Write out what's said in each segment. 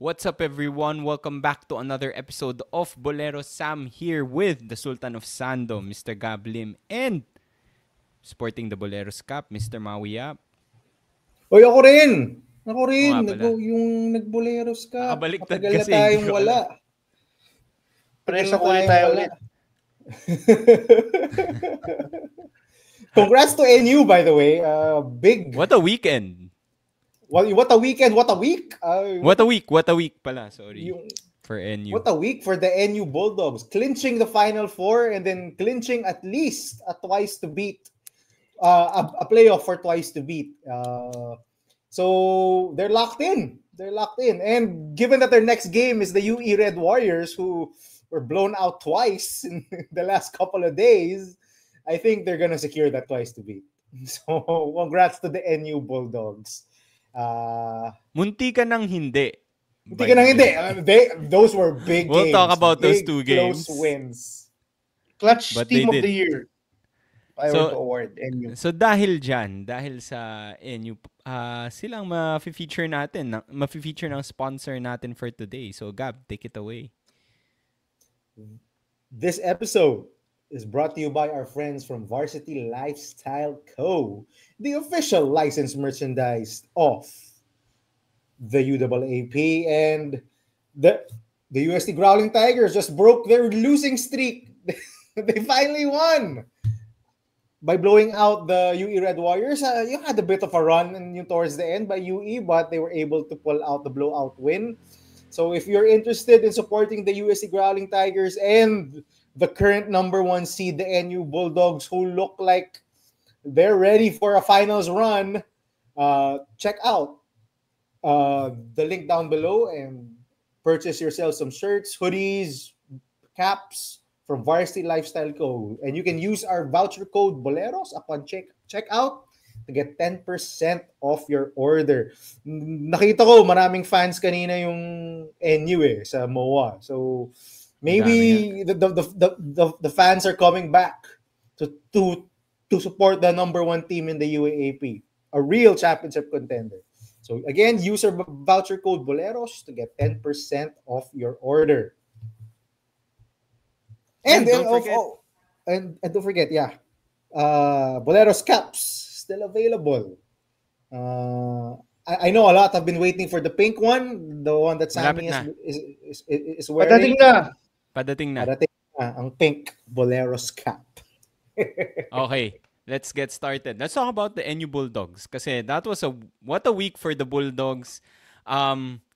What's up, everyone? Welcome back to another episode of Bolero Sam here with the Sultan of Sando, Mr. Gablim, and sporting the Boleros Cup, Mr. Mawiyap. Hoy, ako rin! Ako Oo rin! nga pala. Yung nagboleros ka. Nakabaliktad Matagal na kasi, hindi tayong ko wala. alam. Matagal Preso na ko ulit tayong tayo wala. ulit. Congrats to NU, by the way. Big. What a weekend! What a weekend. What a week. What a week pala, sorry. Yung, For NU. what a week for the NU Bulldogs. Clinching the Final Four and then clinching at least a twice to beat. A playoff for twice to beat. So they're locked in. They're locked in. And given that their next game is the UE Red Warriors, who were blown out twice in the last couple of days, I think they're going to secure that twice to beat. So congrats to the NU Bulldogs. Munti ka nang hindi. Hindi ka nang hindi. Those were big We'll games. talk about those Big, two games. Close wins. Clutch But Team they of did. the Year. I So- were to award. NU. So dahil dyan, dahil sa NU, silang ma-feature natin, ma-feature ng sponsor natin for today. So Gab, take it away. This episode is brought to you by our friends from Varsity Lifestyle Co., the official licensed merchandise of the UAAP, and the UST Growling Tigers just broke their losing streak. They finally won by blowing out the UE Red Warriors. You had a bit of a run towards the end by UE, but they were able to pull out the blowout win. So if you're interested in supporting the USC Growling Tigers and the current number one seed, the NU Bulldogs, who look like they're ready for a finals run, check out the link down below and purchase yourself some shirts, hoodies, caps from Varsity Lifestyle Co. And you can use our voucher code Boleros upon checkout to get 10% off your order. Nakita ko maraming fans kanina yung NU sa MOA. So maybe the fans are coming back to support the number one team in the UAAP, a real championship contender. So again, use our voucher code Boleros to get 10% off your order. And don't forget. And don't forget, Boleros caps still available. I know a lot have been waiting for the pink one, the one that Sammy Malapit is wearing. Padating na. Padating na. Parating na ang pink Boleros cap. Okay, let's get started. Let's talk about the NU Bulldogs kasi that was what a week for the Bulldogs.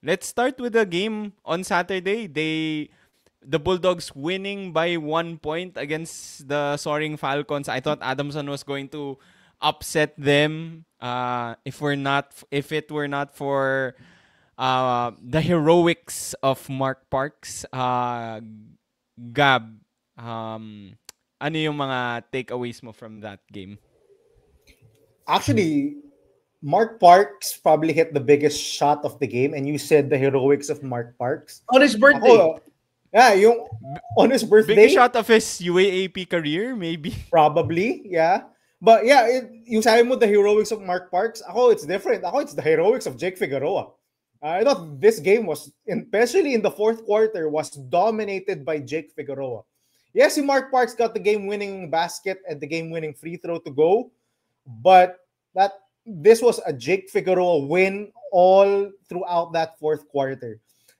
Let's start with the game on Saturday. The Bulldogs winning by 1 point against the soaring Falcons. I thought Adamson was going to upset them if it were not for the heroics of Mark Parks. Gab, ano yung mga takeaways mo from that game? Actually, Mark Parks probably hit the biggest shot of the game, and you said the heroics of Mark Parks. On his birthday. Yung on his birthday. Biggest shot of his UAAP career, maybe? Probably, yeah. But yeah, yung sabi mo the heroics of Mark Parks, it's different. It's the heroics of Jake Figueroa. I thought this game was, especially in the fourth quarter, was dominated by Jake Figueroa. Yes, Mark Parks got the game-winning basket and the game-winning free throw to go, but this was a Jake Figueroa win all throughout that fourth quarter.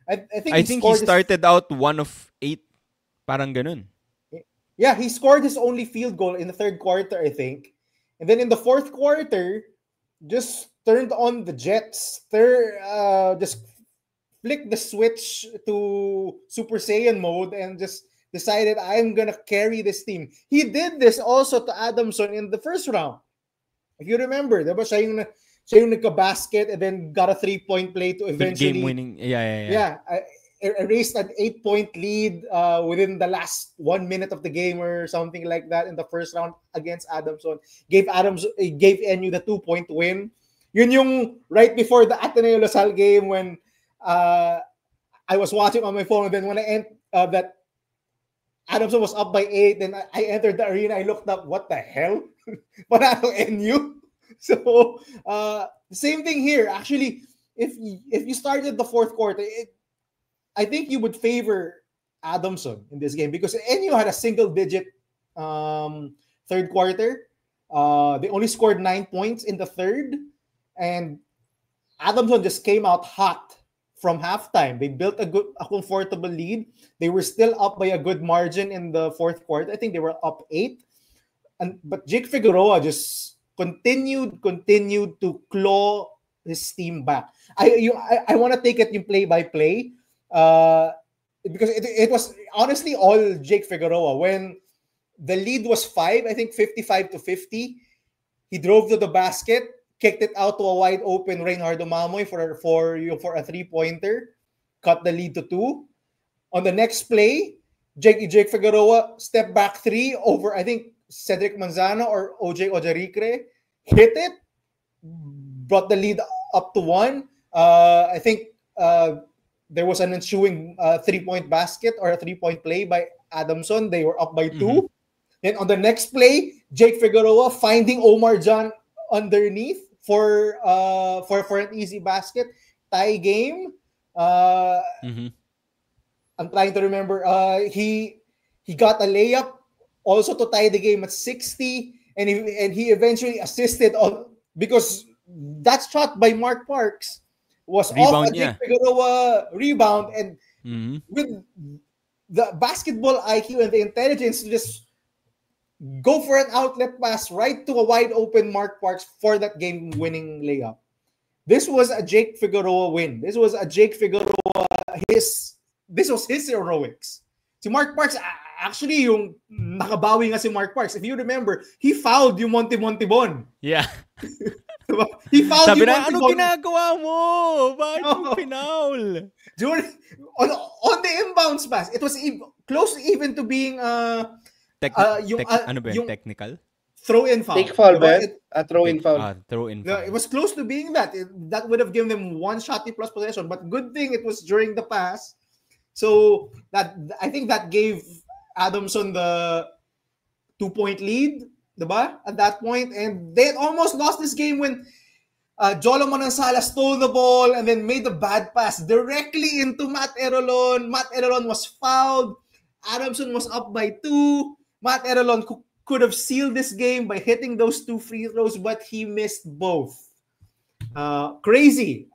I think he started out 1 of 8, parang ganun. Yeah, he scored his only field goal in the third quarter, I think. And then in the fourth quarter, just turned on the Jets. Just flicked the switch to Super Saiyan mode and just decided, I'm going to carry this team. He did this also to Adamson in the first round. If you remember, diba, siya yung nagka-basket and then got a 3-point play to eventually... Game-winning. Yeah. Yeah, erased an 8-point lead within the last 1 minute of the game or something like that in the first round against Adamson. Gave NU the 2-point win. Yun yung right before the Ateneo Lasal game when I was watching on my phone, and then when that Adamson was up by 8, then I entered the arena, I looked up, what the hell? Panalo NU? So, same thing here. Actually, if you started the fourth quarter, I think you would favor Adamson in this game because NU had a single-digit third quarter. They only scored 9 points in the third, and Adamson just came out hot from halftime. They built a comfortable lead. They were still up by a good margin in the fourth quarter. I think they were up 8. But Jake Figueroa just continued to claw his team back. I want to take it in play by play because it was honestly all Jake Figueroa. When the lead was 5, I think 55-50, he drove to the basket, kicked it out to a wide open Reynaldo Mamoy for a 3-pointer, cut the lead to 2. On the next play, Jake Figueroa step back 3 over, I think, Cedric Manzano or OJ Ojaricre, hit it, brought the lead up to 1. I think there was an ensuing 3-point basket or a 3-point play by Adamson. They were up by 2. Mhm. Then on the next play, Jake Figueroa finding Omar John underneath for an easy basket. Tie game. Mhm. I'm trying to remember. He got a layup also to tie the game at 60, and he eventually assisted on because that shot by Mark Parks was off a Rebound Jake niya. Figueroa rebound, and Mhm. with the basketball IQ and the intelligence to just go for an outlet pass right to a wide open Mark Parks for that game-winning layup. This was a Jake Figueroa win. This was a Jake Figueroa this was his heroics. Si Mark Parks, actually, yung nakabawi nga si Mark Parks. If you remember, he fouled yung Monty Bon. Yeah. Diba? He fouled Sabi yung na, Monty ano Bon. ginagawa mo? Bakit mo No. pinaul? During, on the inbounds pass, it was close even to being Ano ba yun? yung Technical? throw-in foul. Take foul, Diba? bet? A throw-in foul. Throw-in No, foul. it was close to being that. That would have given them one shotty plus possession. But good thing it was during the pass. So that I think that gave Adamson the 2-point lead, diba? At that point, and they had almost lost this game when Jolo Manansala stole the ball and then made the bad pass directly into Matt Erolon. Matt Erolon was fouled. Adamson was up by 2. Matt Erolon could have sealed this game by hitting those 2 free throws, but he missed both. A crazy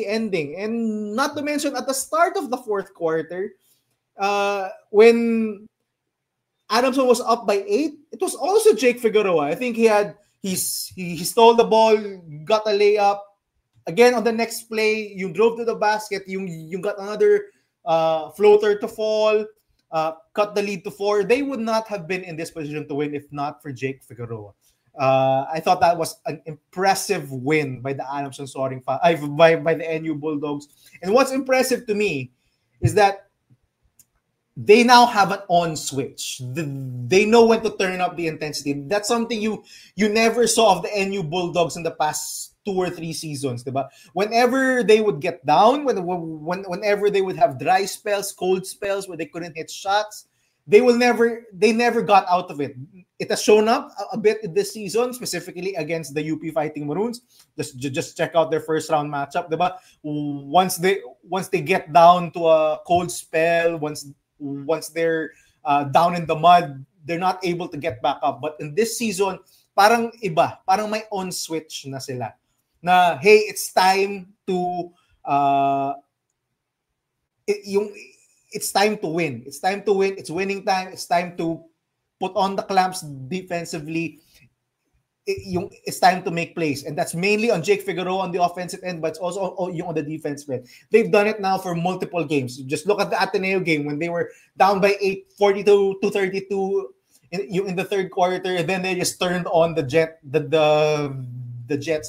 ending. And not to mention, at the start of the fourth quarter, when Adamson was up by 8, it was also Jake Figueroa. I think he stole the ball, got a layup. Again, on the next play, you drove to the basket, you got another floater to fall, cut the lead to 4. They would not have been in this position to win if not for Jake Figueroa. I thought that was an impressive win by the Adamson Soaring by the NU Bulldogs. And what's impressive to me is that they now have an on switch. They know when to turn up the intensity. That's something you never saw of the NU Bulldogs in the past 2 or 3 seasons, diba? Whenever they would get down, whenever they would have dry spells, cold spells where they couldn't hit shots, they never got out of it. It has shown up a bit this season, specifically against the UP Fighting Maroons. Just check out their first round matchup, diba? Once they get down to a cold spell, once they're down in the mud, they're not able to get back up. But in this season, parang iba, parang may on switch na sila. Na hey, it's time to it's time to win. It's time to win. It's winning time. It's time to put on the clamps defensively. It's time to make plays. And that's mainly on Jake Figueroa on the offensive end, but it's also on the defensive end. They've done it now for multiple games. Just look at the Ateneo game when they were down by 8, 42-32 in the third quarter. And then they just turned on the Jets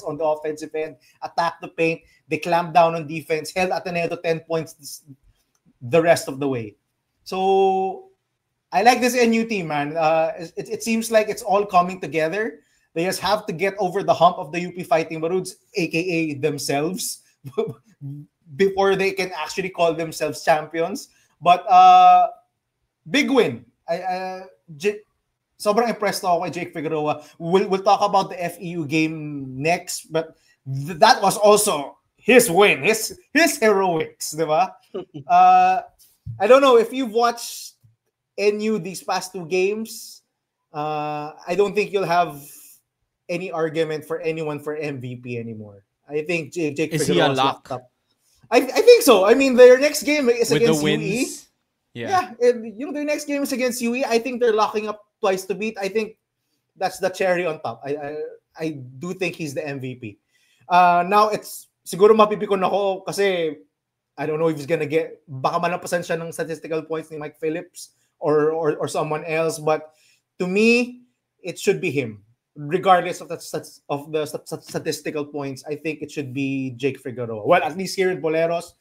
on the offensive end, attacked the paint. They clamped down on defense, held Ateneo to 10 points the rest of the way. So I like this NU team, man. It seems like it's all coming together. They just have to get over the hump of the UP Fighting Maroons, aka themselves, before they can actually call themselves champions. But big win. Sobrang impressed ako kay Jake Figueroa. We'll talk about the FEU game next, but that was also his win, his heroics, di ba? I don't know if you've watched NU these past two games. I don't think you'll have any argument for anyone for MVP anymore. I think Jake Is he a Figueroa's locked lock up. I think so. I mean, their next game is with the against UE. wins? Yeah. Yeah, and, their next game is against UE. I think they're locking up twice to beat. I think that's the cherry on top. I do think he's the MVP. Now it's siguro mapipikon ako kasi I don't know if he's gonna get baka malampasan siya ng statistical points ni Mike Phillips or someone else, but to me it should be him. Regardless of the statistical points, I think it should be Jake Figueroa. Well, at least here in Boleros,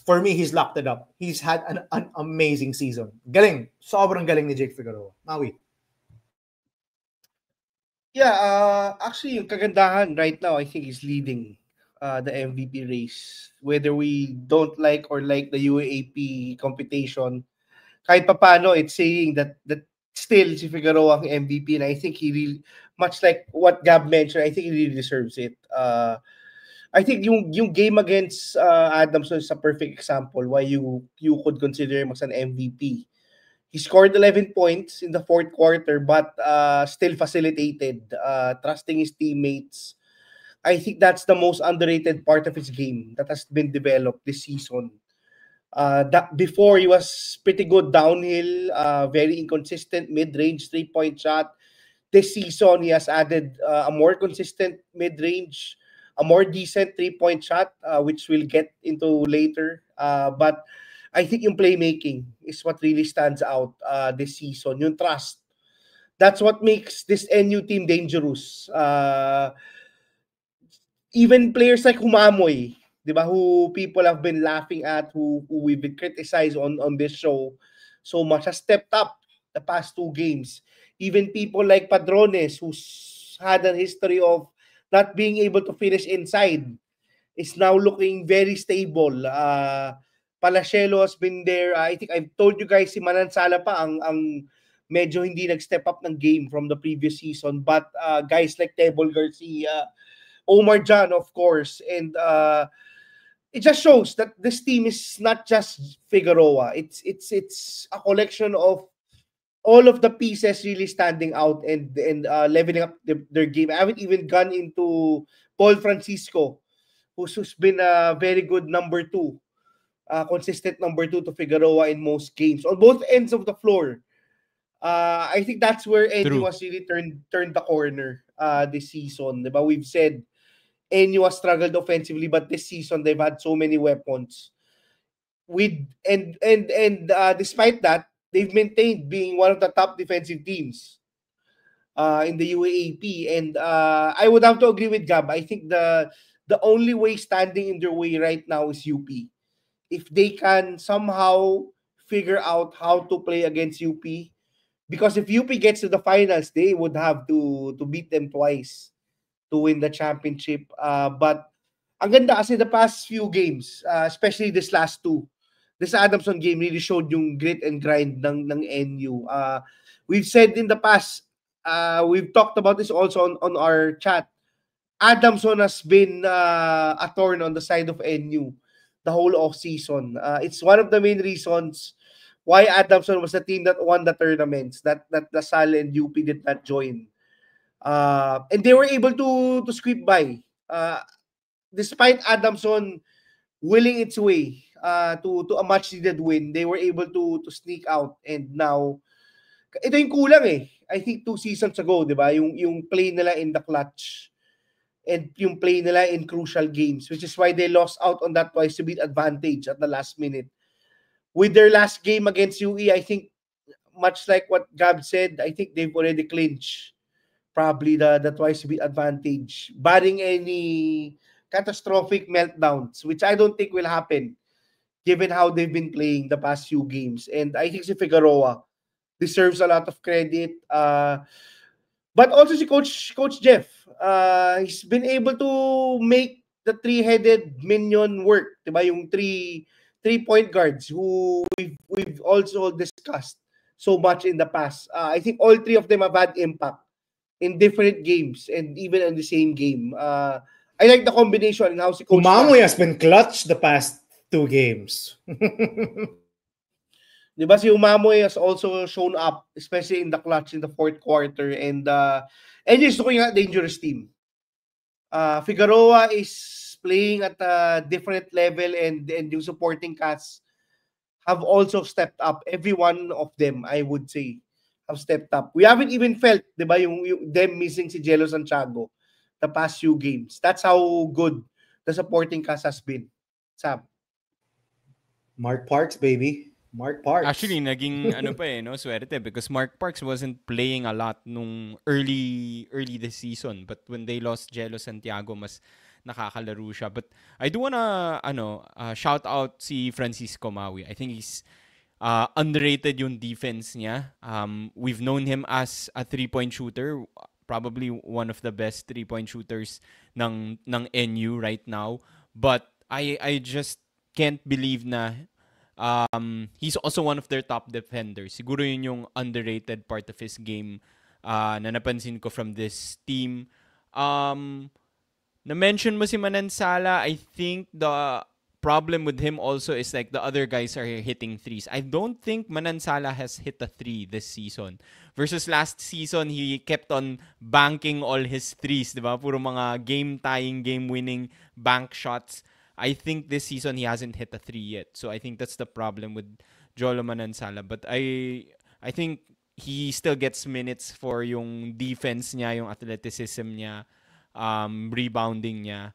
for me, he's locked it up. He's had an amazing season. Galing. Sobrang galing ni Jake Figueroa. Maui. Yeah, actually, yung kagandahan right now, I think is leading the MVP race. Whether we don't like or like the UAAP competition, kahit papano, it's saying that still si Figueroa ang MVP, and I think he really, much like what Gab mentioned, I think he really deserves it. I think yung game against Adamson is a perfect example why you could consider him as an MVP. He scored 11 points in the fourth quarter, but still facilitated, trusting his teammates. I think that's the most underrated part of his game that has been developed this season. That before he was pretty good downhill, very inconsistent mid-range 3-point shot. This season he has added a more consistent mid-range, a more decent 3-point shot, which we'll get into later. But I think yung playmaking is what really stands out this season. Yung trust. That's what makes this NU team dangerous. Even players like Humamoy, di ba, who people have been laughing at, who we've been criticized on this show so much, has stepped up the past two games. Even people like Padrones, who's had a history of not being able to finish inside, is now looking very stable. Palasielo has been there. I think I've told you guys si Manansala pa ang medyo hindi nag-step up ng game from the previous season. But guys like Tebol Garcia, Omar Jan, of course, and it just shows that this team is not just Figueroa. It's a collection of all of the pieces really standing out and leveling up their game. I haven't even gone into Paul Francisco, who's been a very good number two, consistent number two to Figueroa in most games on both ends of the floor. I think that's where NU has really turned the corner this season. Diba? We've said NU has struggled offensively, but this season they've had so many weapons. Despite that, they've maintained being one of the top defensive teams in the UAAP. And I would have to agree with Gab. I think the only way standing in their way right now is UP. If they can somehow figure out how to play against UP, because if UP gets to the finals, they would have to beat them twice to win the championship. But ang ganda kasi the past few games, especially this last two, this Adamson game really showed yung grit and grind ng NU. We've said in the past, we've talked about this also on our chat. Adamson has been a thorn on the side of NU the whole off season. It's one of the main reasons why Adamson was the team that won the tournaments that LaSalle and UP did not join. And they were able to squeak by. Despite Adamson willing its way to a much needed win, they were able to sneak out. And now, ito yung kulang eh. I think 2 seasons ago, di ba? Yung play nila in the clutch and yung play nila in crucial games, which is why they lost out on that twice to beat advantage at the last minute. With their last game against UE, I think, much like what Gab said, I think they've already clinched probably the twice to beat advantage, barring any catastrophic meltdowns, which I don't think will happen given how they've been playing the past few games. And I think si Figueroa deserves a lot of credit. But also si Coach Jeff, he's been able to make the three-headed minion work. Diba? Yung three-point guards who we've also discussed so much in the past. I think all three of them have had impact in different games and even in the same game. I like the combination and how si Coach Umamoy has been clutch the past 2 games. Diba si Umamoy has also shown up, especially in the clutch in the fourth quarter, and just looking at dangerous team. Figueroa is playing at a different level, and yung supporting cast have also stepped up. Every one of them, I would say, have stepped up. We haven't even felt, diba, yung them missing si Jello Santiago the past few games. That's how good the supporting cast has been. Sam. Mark Parks, baby. Mark Parks. Actually, naging swerte because Mark Parks wasn't playing a lot nung early this season. But when they lost Jello Santiago, mas nakakalaro siya. But I do wanna shout out si Francisco Maui. I think he's underrated yung defense niya. We've known him as a 3-point shooter, probably one of the best 3-point shooters ng NU right now. But I just can't believe na he's also one of their top defenders. Siguro yun yung underrated part of his game na napansin ko from this team. Na-mention mo si Manansala. I think the problem with him also is like the other guys are hitting threes. I don't think Manansala has hit a 3 this season. Versus last season, he kept on banking all his threes, diba? Puro mga game-tying, game-winning bank shots. I think this season he hasn't hit a 3 yet. So I think that's the problem with Jolo Manansala. But I think he still gets minutes for yung defense niya, yung athleticism niya, rebounding niya.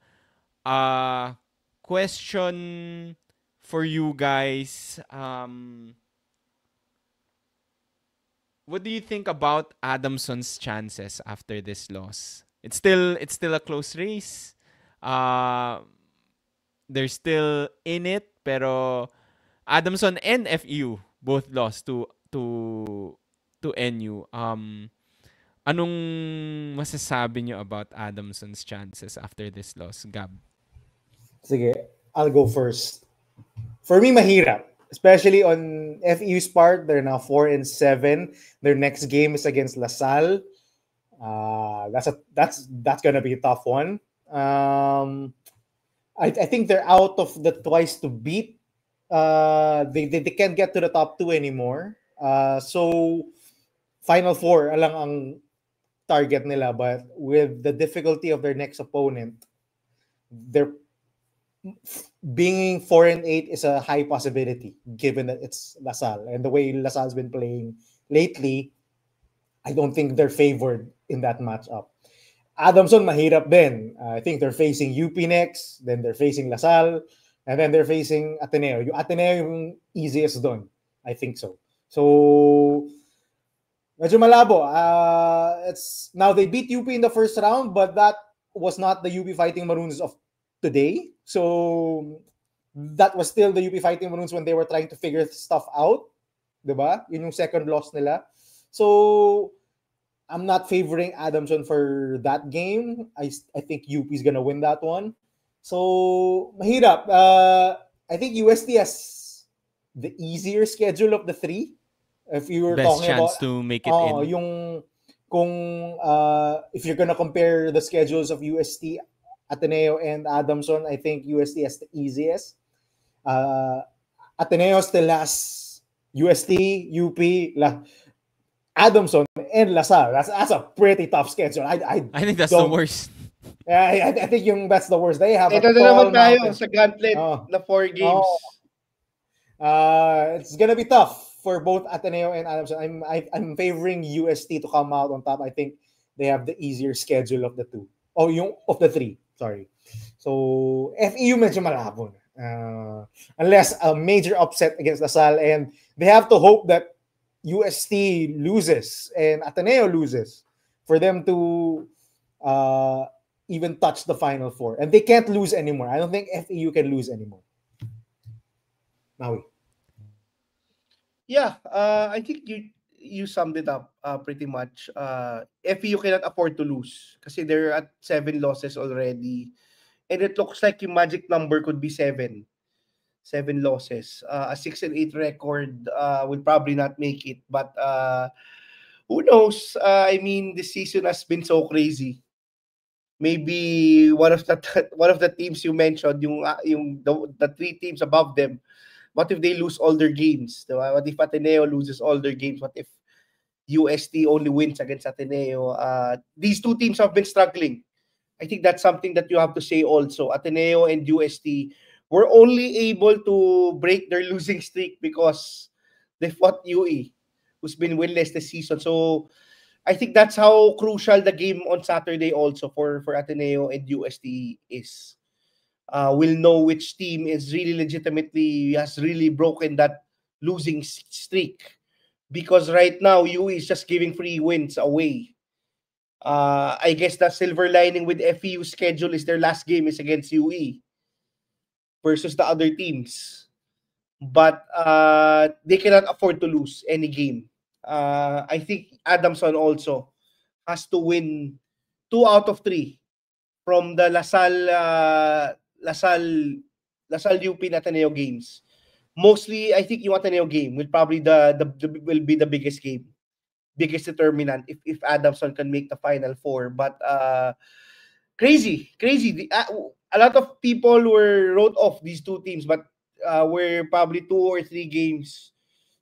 Question for you guys. What do you think about Adamson's chances after this loss? It's still a close race. They're still in it, pero Adamson and FEU both lost to NU. Anong masasabi niyo about Adamson's chances after this loss, Gab? Sige, I'll go first. For me, mahirap. Especially on FEU's part, they're now 4-7. Their next game is against LaSalle. That's gonna be a tough one. I think they're out of the twice to beat. They can't get to the top 2 anymore. So Final Four lang ang target nila, but with the difficulty of their next opponent, they're being 4-8 is a high possibility given that it's LaSalle, and the way LaSalle's been playing lately, I don't think they're favored in that matchup. Adamson, mahirap din. I think they're facing UP next, then they're facing LaSalle, and then they're facing Ateneo. Yung Ateneo yung easiest doon. I think so. So, medyo malabo. Now they beat UP in the first round, but that was not the UP Fighting Maroons of today. So, that was still the UP Fighting Maroons when they were trying to figure stuff out. Diba? Yun yung second loss nila. So, I'm not favoring Adamson for that game. I think UP is gonna win that one. So, mahirap. I think UST has the easier schedule of the 3. If you were Best talking chance about to make it in. If you're gonna compare the schedules of UST, Ateneo, and Adamson, I think UST has the easiest. Ateneo still has UST, UP, Adamson, and LaSalle. That's a pretty tough schedule. I think that's the worst. Yeah, I think that's the worst. They have ito na naman tayo sa gauntlet na 4 games. It's gonna be tough for both Ateneo and Adamson. I'm favoring UST to come out on top. I think they have the easier schedule of the 2. Of the 3. Sorry. So FEU medyo malabo na. Unless a major upset against LaSalle, and they have to hope that UST loses and Ateneo loses for them to even touch the Final Four. And they can't lose anymore. I don't think FEU can lose anymore. Maui. Yeah, I think you summed it up pretty much. FEU cannot afford to lose kasi they're at 7 losses already. And it looks like yung magic number could be 7. 7 losses. A 6-8 record will probably not make it. But who knows? I mean, this season has been so crazy. maybe one of the one of the teams you mentioned, yung the three teams above them, what if they lose all their games? Diba? What if Ateneo loses all their games? What if UST only wins against Ateneo? These two teams have been struggling. I think that's something that you have to say also. Ateneo and UST were only able to break their losing streak because they fought UE, who's been winless this season. So I think that's how crucial the game on Saturday also for Ateneo and UST is. We'll know which team is really legitimately has really broken that losing streak, because right now UE is just giving free wins away. I guess the silver lining with FEU schedule is their last game is against UE versus the other teams. But they cannot afford to lose any game. I think Adamson also has to win 2 out of 3 from the Lasal UP and Ateneo games. Mostly, I think yung Ateneo game will probably will be the biggest game, biggest determinant if Adamson can make the Final Four. But crazy. A lot of people wrote off these two teams, but we're probably 2 or 3 games,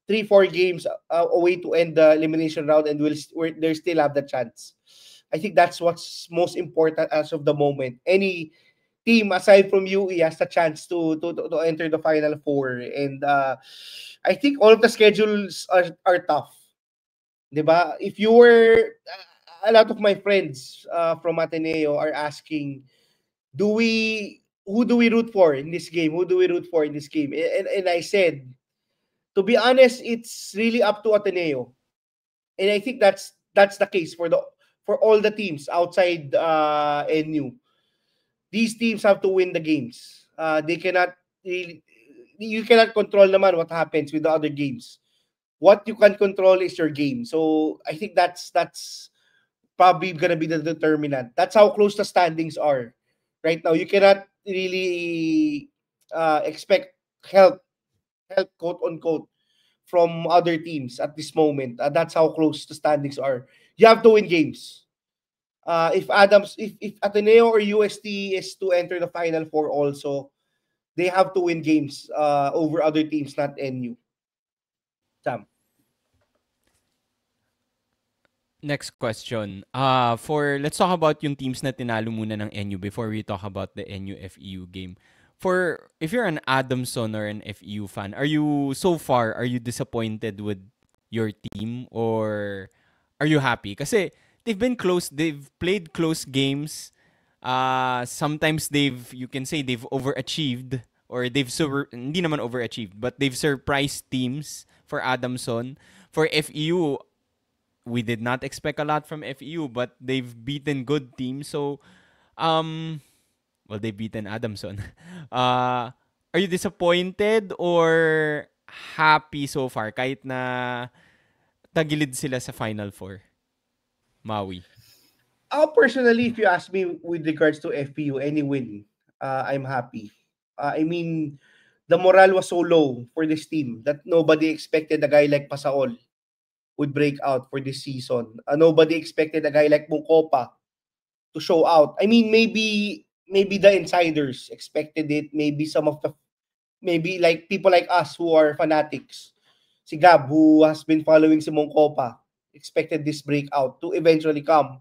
3-4 games away to end the elimination round, and they still have the chance. I think that's what's most important as of the moment. Any team aside from UE has the chance to enter the Final Four, and I think all of the schedules are tough. Diba? If you were a lot of my friends from Ateneo are asking, who do we root for in this game? Who do we root for in this game? And I said, to be honest, it's really up to Ateneo. And I think that's the case for all the teams outside NU. These teams have to win the games. They cannot really, you cannot control naman what happens with the other games. What you can control is your game. So I think that's probably gonna be the determinant. That's how close the standings are right now. You cannot really expect help, quote unquote, from other teams at this moment. That's how close the standings are. You have to win games. If Ateneo or UST is to enter the Final Four also, they have to win games over other teams, not NU. Sam. Next question. Let's talk about yung teams na tinalo muna ng NU before we talk about the NU FEU game. If you're an Adamson or an FEU fan, are you disappointed with your team or are you happy? Kasi they've played close games. Sometimes you can say they've overachieved, or hindi naman overachieved, but they've surprised teams for Adamson. For FEU, we did not expect a lot from FEU, but they've beaten good teams. So, they've beaten Adamson. Are you disappointed or happy so far kahit na tagilid sila sa Final Four? Maui. Personally, if you ask me with regards to FPU, any win, I'm happy. I mean, the morale was so low for this team that nobody expected a guy like Pasaol would break out for this season. Nobody expected a guy like Mukopa to show out. I mean, maybe the insiders expected it. Maybe like people like us who are fanatics. Si Gab, who has been following si Mukopa, expected this breakout to eventually come.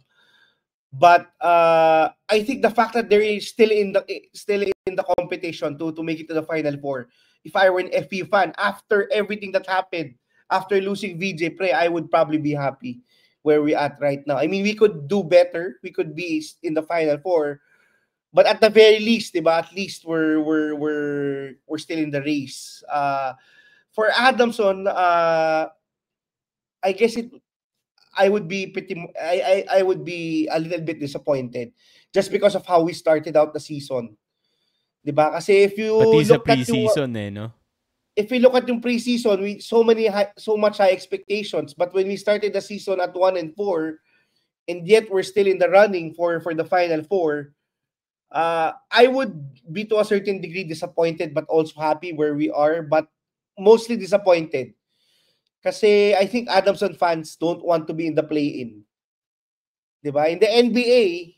But I think the fact that they're still in the competition to make it to the Final Four. If I were an FPU fan, after everything that happened, after losing VJ Pre, I would probably be happy where we're at right now. I mean, we could do better. We could be in the Final Four, but at the very least, diba, at least we're still in the race. For Adamson, I guess I would be I would be a little bit disappointed just because of how we started out the season. Diba? Kasi if you look at preseason no? If we look at yung preseason, we so much high expectations, but when we started the season at 1-4 and yet we're still in the running for the Final Four, I would be to a certain degree disappointed but also happy where we are, but mostly disappointed. Kasi I think Adamson fans don't want to be in the play-in. Diba? In the NBA,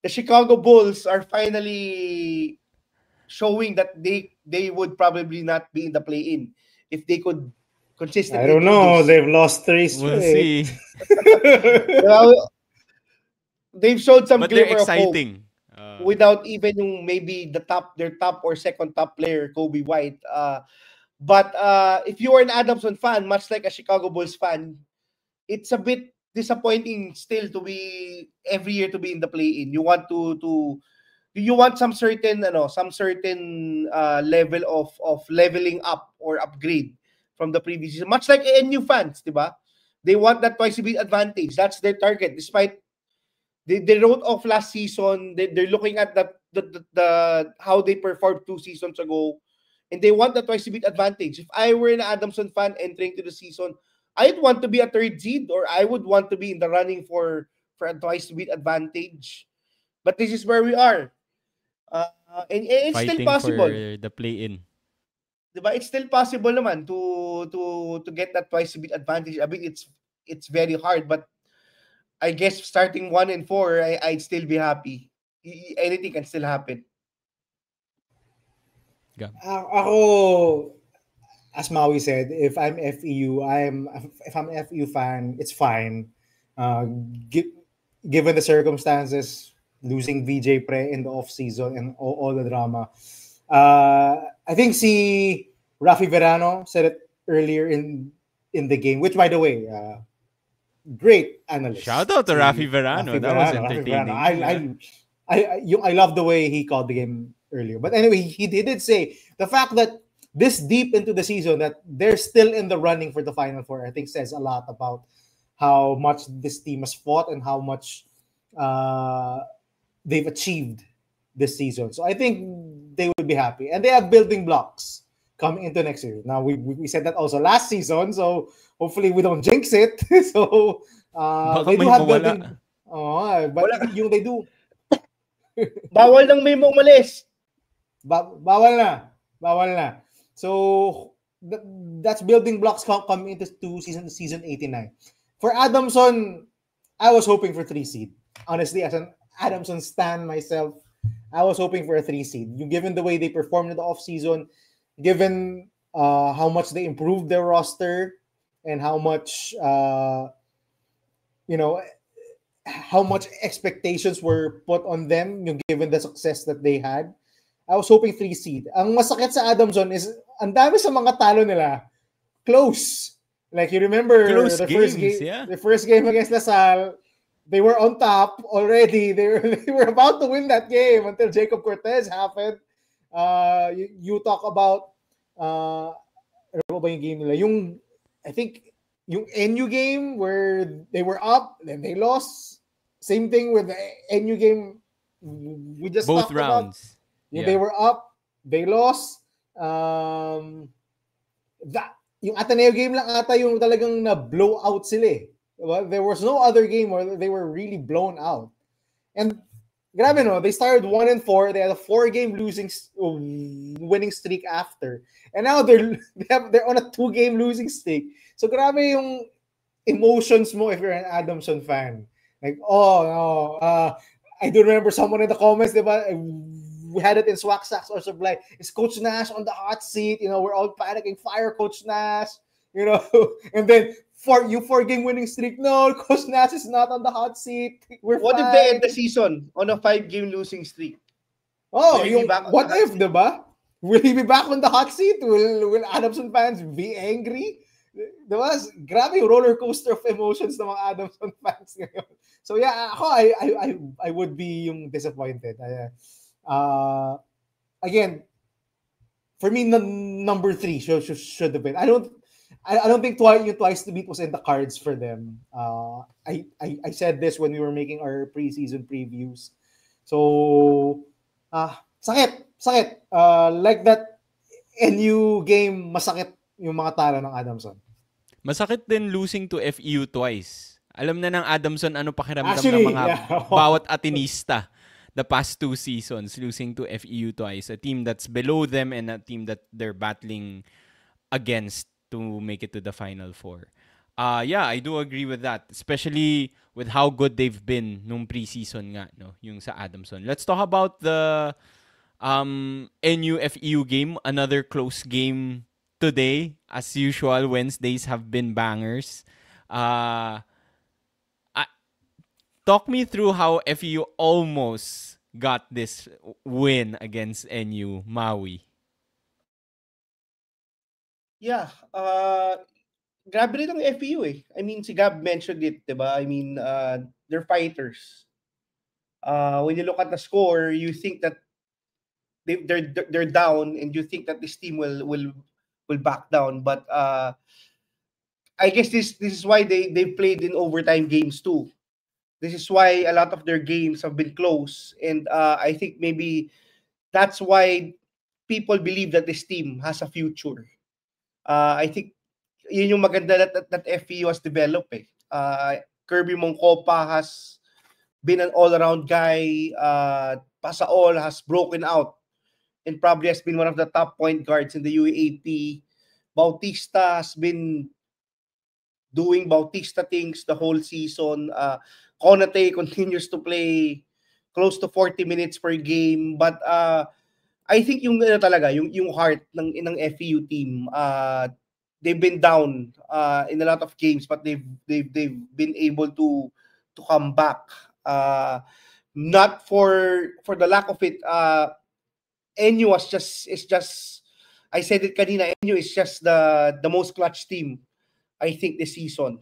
the Chicago Bulls are finally showing that they would probably not be in the play-in if they could I consistently don't do know. this. They've lost 3 We'll straight. see. Well, they've showed some But they're glimmer of hope exciting. without even yung maybe their top or second top player, Kobe White. But if you are an Adamson fan, much like a Chicago Bulls fan, it's a bit disappointing still to be every year to be in the play-in. You want you want some certain level of leveling up or upgrade from the previous season. Much like NU fans, diba? They want that twice beat advantage. That's their target. Despite they wrote off last season, they're looking at the how they performed 2 seasons ago, and they want that twice beat advantage. If I were an Adamson fan entering to the season, I'd want to be a third seed, or I would want to be in the running for a twice beat advantage. But this is where we are. And it's still Fighting possible. for the play-in. Diba? It's still possible naman to get that twice beat advantage. I mean, it's very hard, but I guess starting 1-4, I'd still be happy. Anything can still happen. Ako, as Maui said, if I'm an FEU fan, it's fine. Given the circumstances, losing VJ Pre in the off season and all the drama. I think si Rafi Verano said it earlier in the game, which by the way, great analyst. Shout out to Rafi Verano. That was entertaining. I love the way he called the game earlier. But anyway, he did say the fact that this deep into the season that they're still in the running for the Final Four, I think says a lot about how much this team has fought and how much they've achieved this season. So I think they will be happy. And they have building blocks coming into next year. Now, we said that also last season, so hopefully we don't jinx it. So they do have building... but yung they do... Bawal nang may umalis. Bawal na. So that's building blocks coming into season 89. For Adamson, I was hoping for 3 seed. Honestly, as an Adamson stan myself, I was hoping for a 3 seed. Given the way they performed in the offseason, given how much they improved their roster and how much how much expectations were put on them given the success that they had. I was hoping 3 seed. Ang masakit sa Adamson is ang dami sa mga talo nila close. Like you remember the first game against LaSalle, they were on top already. They were about to win that game until Jacob Cortez happened. You talk about ano ba yung game nila? I think yung NU game where they were up, then they lost. Same thing with the NU game we just both talked rounds. About. They were up, they lost. Yung Ateneo game lang ata yung talagang na-blow out sila eh. There was no other game where they were really blown out. And grabe no, they started 1-4. They had a 4-game winning streak after. And now they're on a 2-game losing streak. So grabe yung emotions mo if you're an Adamson fan. Like, I do remember someone in the comments, diba? We had it in Swag Sacks or something like, is Coach Nash on the hot seat? We're all panicking, fire Coach Nash. And then 4-game winning streak. No, Coach Nash is not on the hot seat. What if they end the season on a 5-game losing streak? What if, diba? Will he be back on the hot seat? Will Adamson fans be angry? Diba? Grabe yung roller coaster of emotions ng mga Adamson fans ngayon. So yeah, ako, I would be yung disappointed. Again, for me, number 3 should have been. I don't think twice to beat was in the cards for them. I said this when we were making our preseason previews. So, sakit. Like that NU game, masakit yung mga talo ng Adamson. Masakit din losing to FEU twice. Alam na ng Adamson ano pakiramdam ng mga bawat Atenista the past 2 seasons, losing to FEU twice. A team that's below them and a team that they're battling against to make it to the Final Four. Yeah, I do agree with that, especially with how good they've been nung preseason nga, no, yung sa Adamson. Let's talk about the NUFEU game, another close game today. As usual, Wednesdays have been bangers. Uh, I, talk me through how FEU almost got this win against NU Maui. Yeah, grabe rin ang FEU eh. I mean, si Gab mentioned it, diba? I mean, they're fighters. When you look at the score, you think that they're down, and you think that this team will back down. But I guess this is why they played in overtime games too. This is why a lot of their games have been close, and I think maybe that's why people believe that this team has a future. I think yun yung maganda that FEU has developed eh. Kirby Moncopa has been an all-around guy. Pasaol has broken out and probably has been one of the top point guards in the UAAP. Bautista has been doing Bautista things the whole season. Konate continues to play close to 40 minutes per game. But I think yung talaga, yung heart ng FEU team, they've been down in a lot of games, but they've been able to come back. Not for the lack of it. NU is just I said it kanina, NU is just the most clutch team I think this season.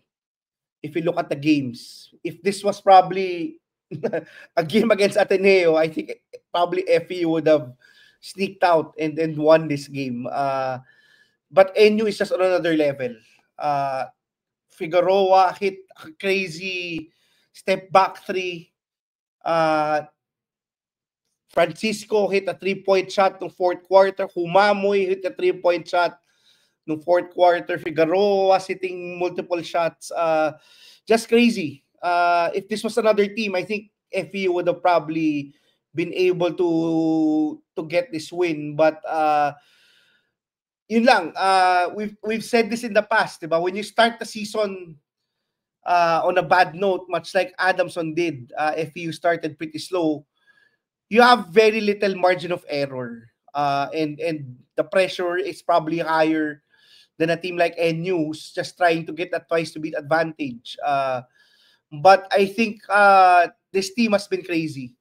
If you look at the games, if this was probably a game against Ateneo, I think probably FEU would have sneaked out and then won this game. But NU is just on another level. Figueroa hit a crazy step back three. Francisco hit a 3-point shot no fourth quarter. Humamoy hit a 3-point shot no fourth quarter. Figueroa hitting multiple shots. Just crazy. If this was another team, I think FEU would have probably been able to get this win. But yun lang. We've said this in the past, diba? When you start the season on a bad note, much like Adamson did, FEU started pretty slow. You have very little margin of error, and the pressure is probably higher than a team like NU just trying to get that twice to beat advantage. But I think this team has been crazy.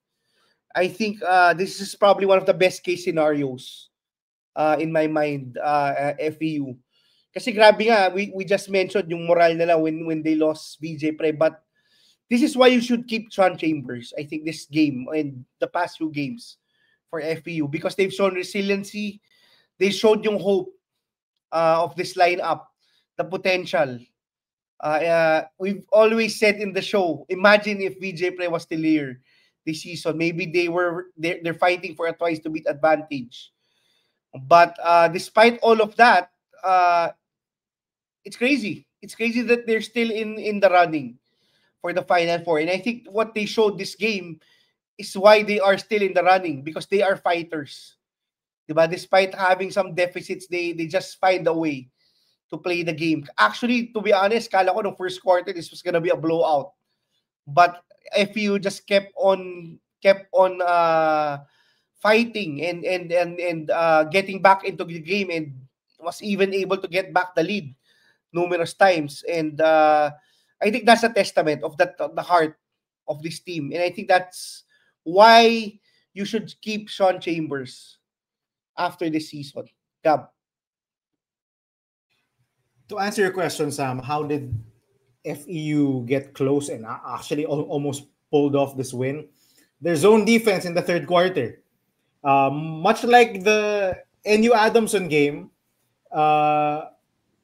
I think this is probably one of the best case scenarios in my mind, FEU. Kasi grabe nga, we just mentioned yung moral nila when they lost VJ Pre, but this is why you should keep Sean Chambers. I think this game and the past few games for FEU, because they've shown resiliency. They showed yung hope of this lineup, the potential. We've always said in the show, imagine if VJ Pre was still here this season. Maybe they're fighting for a twice to beat advantage. But despite all of that, it's crazy. It's crazy that they're still in the running for the Final Four. And I think what they showed this game is why they are still in the running, because they are fighters. Diba? Despite having some deficits, they just find a way to play the game. Actually, to be honest, kala ko no first quarter this was gonna be a blowout. But FEU just kept on fighting and getting back into the game, and was even able to get back the lead numerous times. And I think that's a testament of the heart of this team. And I think that's why you should keep Sean Chambers after this season. Gab. To answer your question, Sam, how did FEU get close and actually almost pulled off this win? Their zone defense in the third quarter. Much like the NU Adamson game,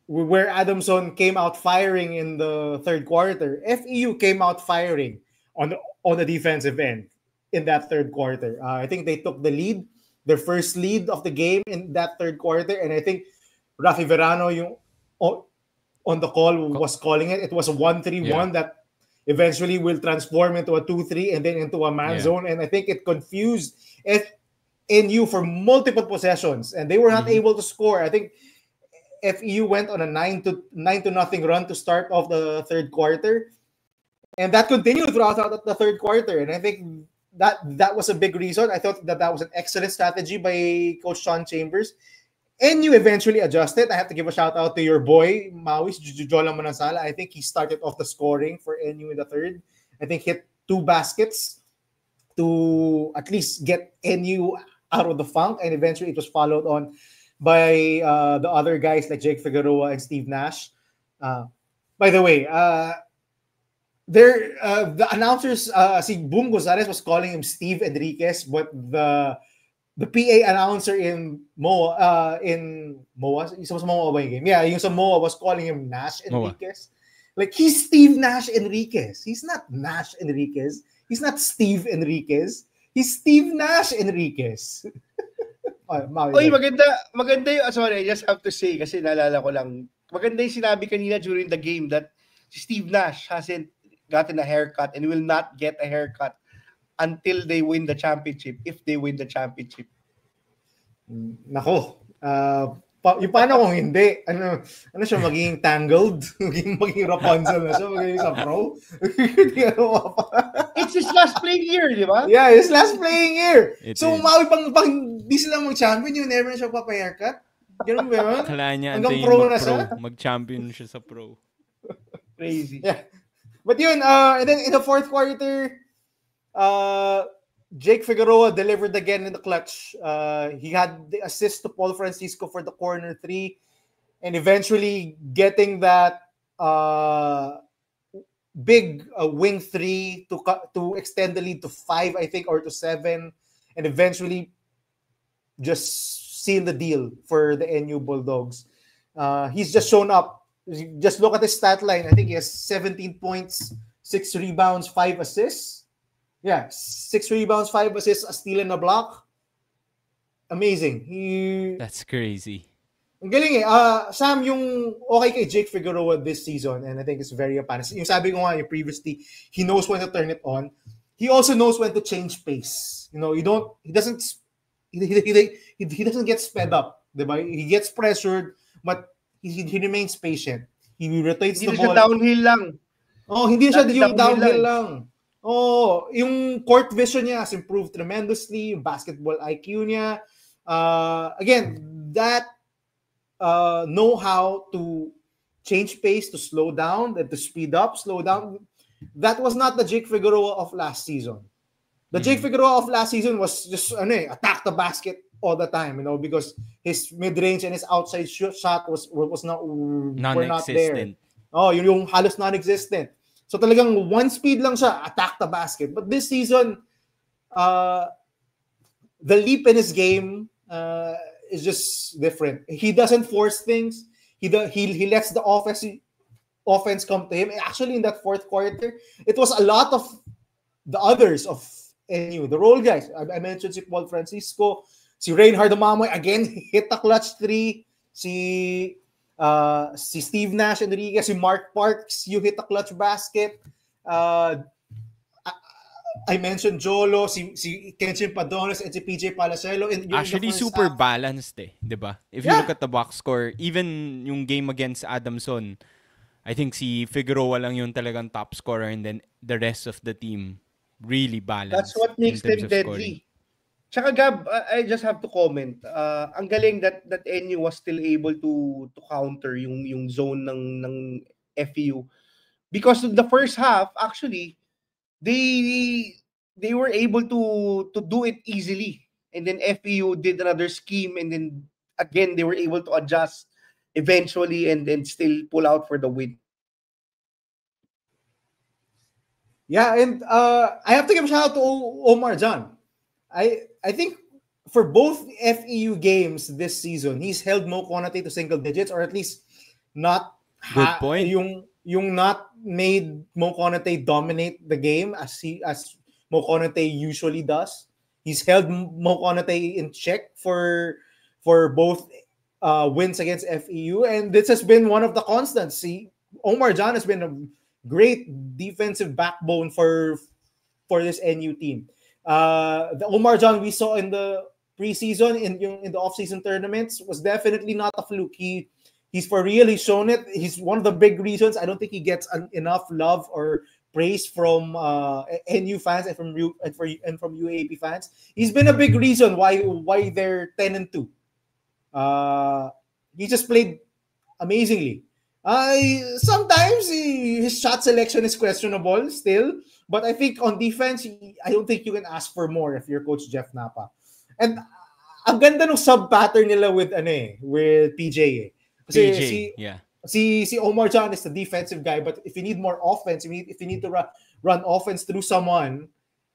where Adamson came out firing in the third quarter, FEU came out firing on the defensive end in that third quarter. I think they took the lead, their first lead of the game in that third quarter, and I think Rafi Verano on the call was calling it. It was a 1-3-1 that eventually will transform into a 2-3 and then into a man zone, and I think it confused NU for multiple possessions, and they were not able to score. I think FEU went on a 9-0 run to start off the third quarter, and that continued throughout the third quarter. And I think that was a big reason. I thought that was an excellent strategy by Coach Sean Chambers. And you eventually adjusted. I have to give a shout out to your boy, Mawis Jola Manansala. I think he started off the scoring for NU in the third. I think hit 2 baskets to at least get NU out of the funk. And eventually it was followed on by the other guys like Jake Figueroa and Steve Nash. By the way, the announcers, si Boom Gonzalez was calling him Steve Enriquez, but the PA announcer in MOA, yung sa MOA ba yung game? Yeah, yung sa MOA was calling him Nash Enriquez. Like, he's Steve Nash Enriquez. He's not Nash Enriquez. He's not Steve Enriquez. He's Steve Nash Enriquez. Oy, maganda yung, sorry, I just have to say, kasi naalala ko lang, maganda yung sinabi kanina during the game that Steve Nash hasn't gotten a haircut and will not get a haircut until they win the championship, if they win the championship. Nako. Yung paano kung hindi? Ano siya, magiging tangled? magiging Rapunzel na siya? Magiging sa pro? It's his last playing year, di ba? Yeah, his last playing year. So, Maui, pang di sila mag-champion, yung never na siya papa-haircut? Ganun ba yun? Akala niya, hanggang pro na siya? Mag-champion siya sa pro. Crazy. Yeah. But yun, and then in the fourth quarter, Jake Figueroa delivered again in the clutch. He had the assist to Paul Francisco for the corner 3, and eventually getting that big wing 3 to extend the lead to 5, I think, or to 7, and eventually just seal the deal for the NU Bulldogs. He's just shown up. Just look at his stat line. I think he has 17 points, 6 rebounds, 5 assists. Yeah, 6 rebounds, 5 assists, a steal and a block. Amazing. That's crazy. Ang galing eh. Sam, yung okay kay Jake Figueroa this season, and I think it's very apparent. Yung sabi ko nga yung previously, he knows when to turn it on. He also knows when to change pace. You know, he doesn't get sped up. Diba? He gets pressured, but he remains patient. He rotates the ball. Hindi siya downhill lang. Oh, hindi siya yung downhill lang. Oh, yung court vision niya has improved tremendously. Yung basketball IQ niya. Again, that know how to change pace, to slow down, to speed up, slow down. That was not the Jake Figueroa of last season. The Jake Figueroa of last season was just attack the basket all the time, because his mid-range and his outside shot was not there. Oh, yung halos non-existent. So talagang one speed lang siya, attack the basket. But this season, the leap in his game is just different. He doesn't force things. He lets the offense come to him. Actually, in that fourth quarter, it was a lot of the others of NU, the role guys. I mentioned si Paul Francisco, si Reinhard Mamoy, again, hit the clutch 3. Si Steve Nash Enriquez, si Mark Parks, you hit the clutch basket. I mentioned Jolo, si Kenshin Padones, and si PJ Palacelo. Actually, super balanced diba? If you look at the box score, even yung game against Adamson, I think si Figueroa lang yung talagang top scorer, and then the rest of the team really balanced. That's what makes them deadly. Tsaka Gab, I just have to comment. Ang galing that NU was still able to counter yung zone ng FEU, because in the first half actually they were able to do it easily, and then FEU did another scheme, and then again they were able to adjust eventually and then still pull out for the win. Yeah, and I have to give a shout out to Omar John. I think for both FEU games this season, he's held Mo Konate to single digits, or at least not good point. Yung not made Mo Konate dominate the game as Mo Konate usually does. He's held Mo Konate in check for both wins against FEU, and this has been one of the constants. See, Omar John has been a great defensive backbone for this NU team. The Omar John we saw in the preseason, in the off-season tournaments, was definitely not a fluke. He He's for real. He's shown it. He's one of the big reasons. I don't think he gets enough love or praise from NU fans and from UAP fans. He's been a big reason why they're 10-2. He just played amazingly. Sometimes his shot selection is questionable still, but I think on defense, I don't think you can ask for more if you're Coach Jeff Napa. And ang ganda ng sub-pattern nila with PJ eh. Kasi PJ, yeah. si Omar John is the defensive guy, but if you need more offense, if you need to run offense through someone,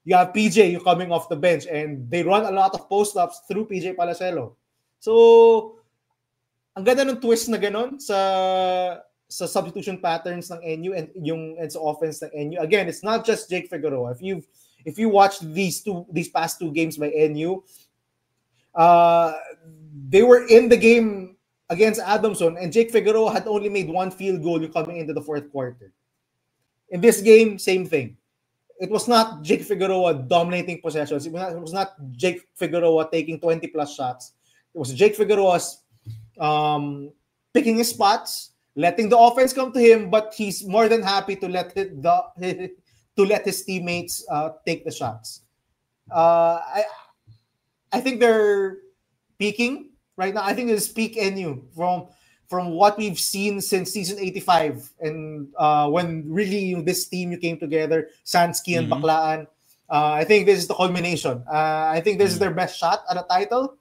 you have PJ coming off the bench, and they run a lot of post-ups through PJ Palacelo. So, ang ganda ng twist na ganon sa substitution patterns ng NU and sa offense ng NU. Again, it's not just Jake Figueroa. If you watch these past two games by NU, they were in the game against Adamson, and Jake Figueroa had only made one field goal coming into the fourth quarter. In this game, same thing. It was not Jake Figueroa dominating possessions. It was not Jake Figueroa taking 20 plus shots. It was Jake Figueroa's picking his spots, letting the offense come to him, but he's more than happy to let his teammates take the shots. I think they're peaking right now. I think it's peak NU from what we've seen since season 85, and when really this team came together, Sansky and Baclaan. I think this is the culmination. I think this is their best shot at a title.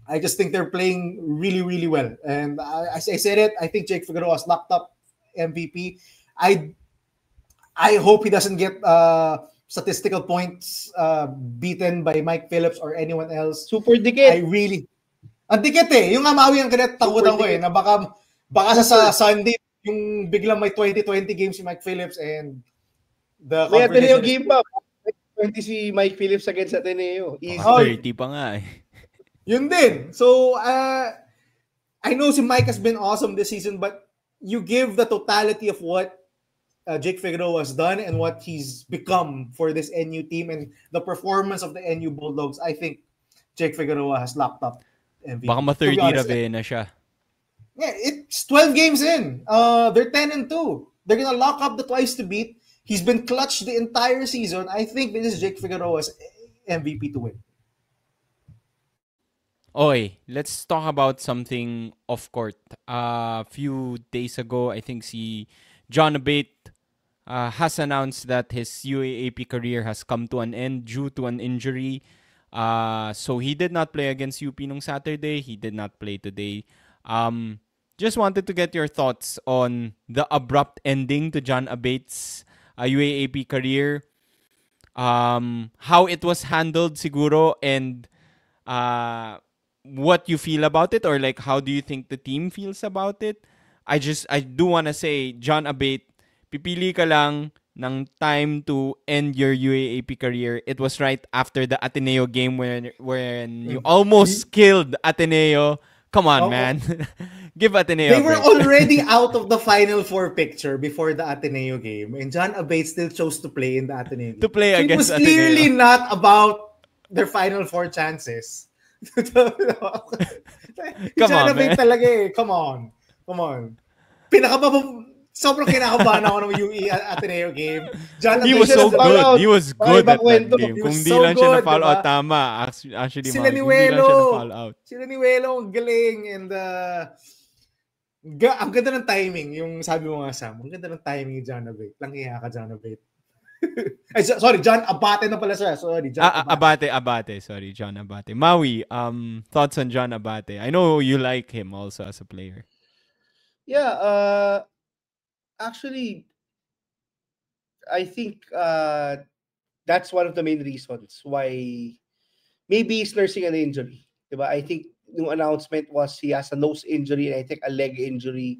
I just think they're playing really, really well. And as I said it, I think Jake Figueroa has locked up MVP. I hope he doesn't get statistical points beaten by Mike Phillips or anyone else. Super dikit. Ang dikit eh. Yung Amawi ang kinatakutan ko eh, na baka sa Sunday, yung biglang may 20-20 games si Mike Phillips and the may Ateneo game pa. 20 si Mike Phillips against Ateneo. Easy. 30 pa nga eh. Yun din. So, I know si Mike has been awesome this season, but you give the totality of what Jake Figueroa has done and what he's become for this NU team and the performance of the NU Bulldogs, I think Jake Figueroa has locked up MVP. Baka ma-30 rabe na siya. Yeah, it's 12 games in. They're 10-2. They're gonna lock up the twice to beat. He's been clutch the entire season. I think this is Jake Figueroa's MVP to win. Okay, let's talk about something off court. A few days ago, I think si John Abate has announced that his UAAP career has come to an end due to an injury. So he did not play against UP nung Saturday. He did not play today. Just wanted to get your thoughts on the abrupt ending to John Abate's UAAP career. How it was handled siguro, and what you feel about it, or like how do you think the team feels about it? I do want to say, John Abate, pipili ka lang ng time to end your UAAP career. It was right after the Ateneo game when you almost killed Ateneo. Come on, man. Give Ateneo They were already out of the Final Four picture before the Ateneo game, and John Abate still chose to play in the Ateneo game. To play so against Ateneo. It was clearly not about their Final Four chances. Come John on, Abate man. talaga eh. Come on. Sobrang kinakabahan ako ng UE Ateneo game. John He Abate was so good. He was good at that kwento. game. He Kung was di so lang siya good, na-foul out, diba? tama. Actually, Sila Ma'am, ni hindi lang siya Welo. na-foul out. Sila ni Welo, ang galing. And ang ganda ng timing. Yung sabi mo nga, Sam, ang ganda ng timing ni John Abate. Langhiya ka, John Abate. Ay, sorry, John Abate na pala siya. Sorry, John Abate. Sorry, John Abate. Maui, thoughts on John Abate? I know you like him also as a player. Yeah, actually, I think that's one of the main reasons why maybe he's nursing an injury. Diba? I think the announcement was he has a nose injury and I think a leg injury.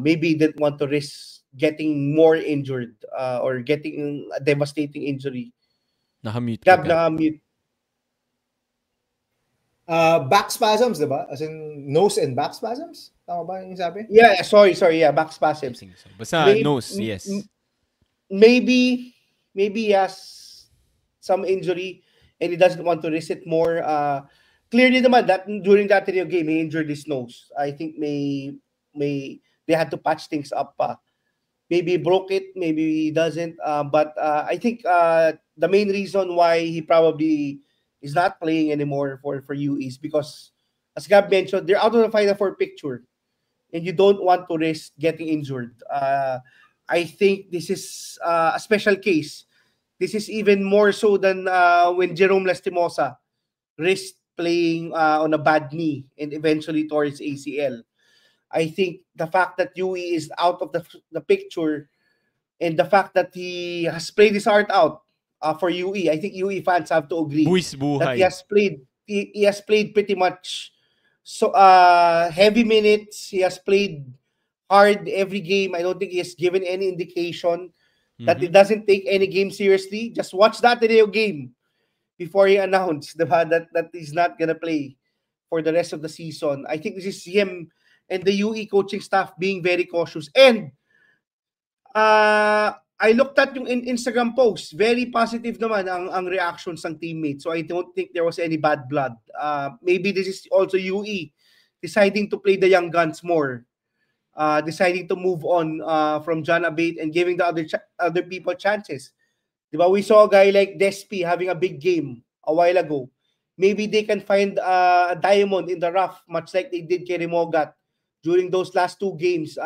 Maybe he didn't want to risk getting more injured or getting a devastating injury. Nakamute. Gab, nakamute. Back spasms, diba? As in nose and back spasms? Tama ba yung sabi? Yeah, sorry. Yeah, back spasms. Basta nose, yes. Maybe he has some injury and he doesn't want to risk it more. clearly naman that during that Ateneo game, he injured his nose. I think they had to patch things up pa. Maybe he broke it, maybe he doesn't. But I think the main reason why he probably is not playing anymore for UE is because, as Gab mentioned, they're out of the Final Four picture, and you don't want to risk getting injured. I think this is a special case. This is even more so than when Jerome Lastimosa risked playing on a bad knee and eventually tore his ACL. I think the fact that UE is out of the picture, and the fact that he has played his heart out for UE, I think UE fans have to agree Buwis that buhay. he has played pretty much so heavy minutes. He has played hard every game. I don't think he has given any indication that he doesn't take any game seriously. Just watch that video game before he announced that he's not gonna play for the rest of the season. I think this is him and the UE coaching staff being very cautious. And I looked at yung Instagram post. Very positive naman ang reactions ng teammates. So I don't think there was any bad blood. Maybe this is also UE deciding to play the young guns more. Deciding to move on from John Abate and giving the other people chances. Diba? We saw a guy like Despi having a big game a while ago. Maybe they can find a diamond in the rough, much like they did Kerry Mogat during those last two games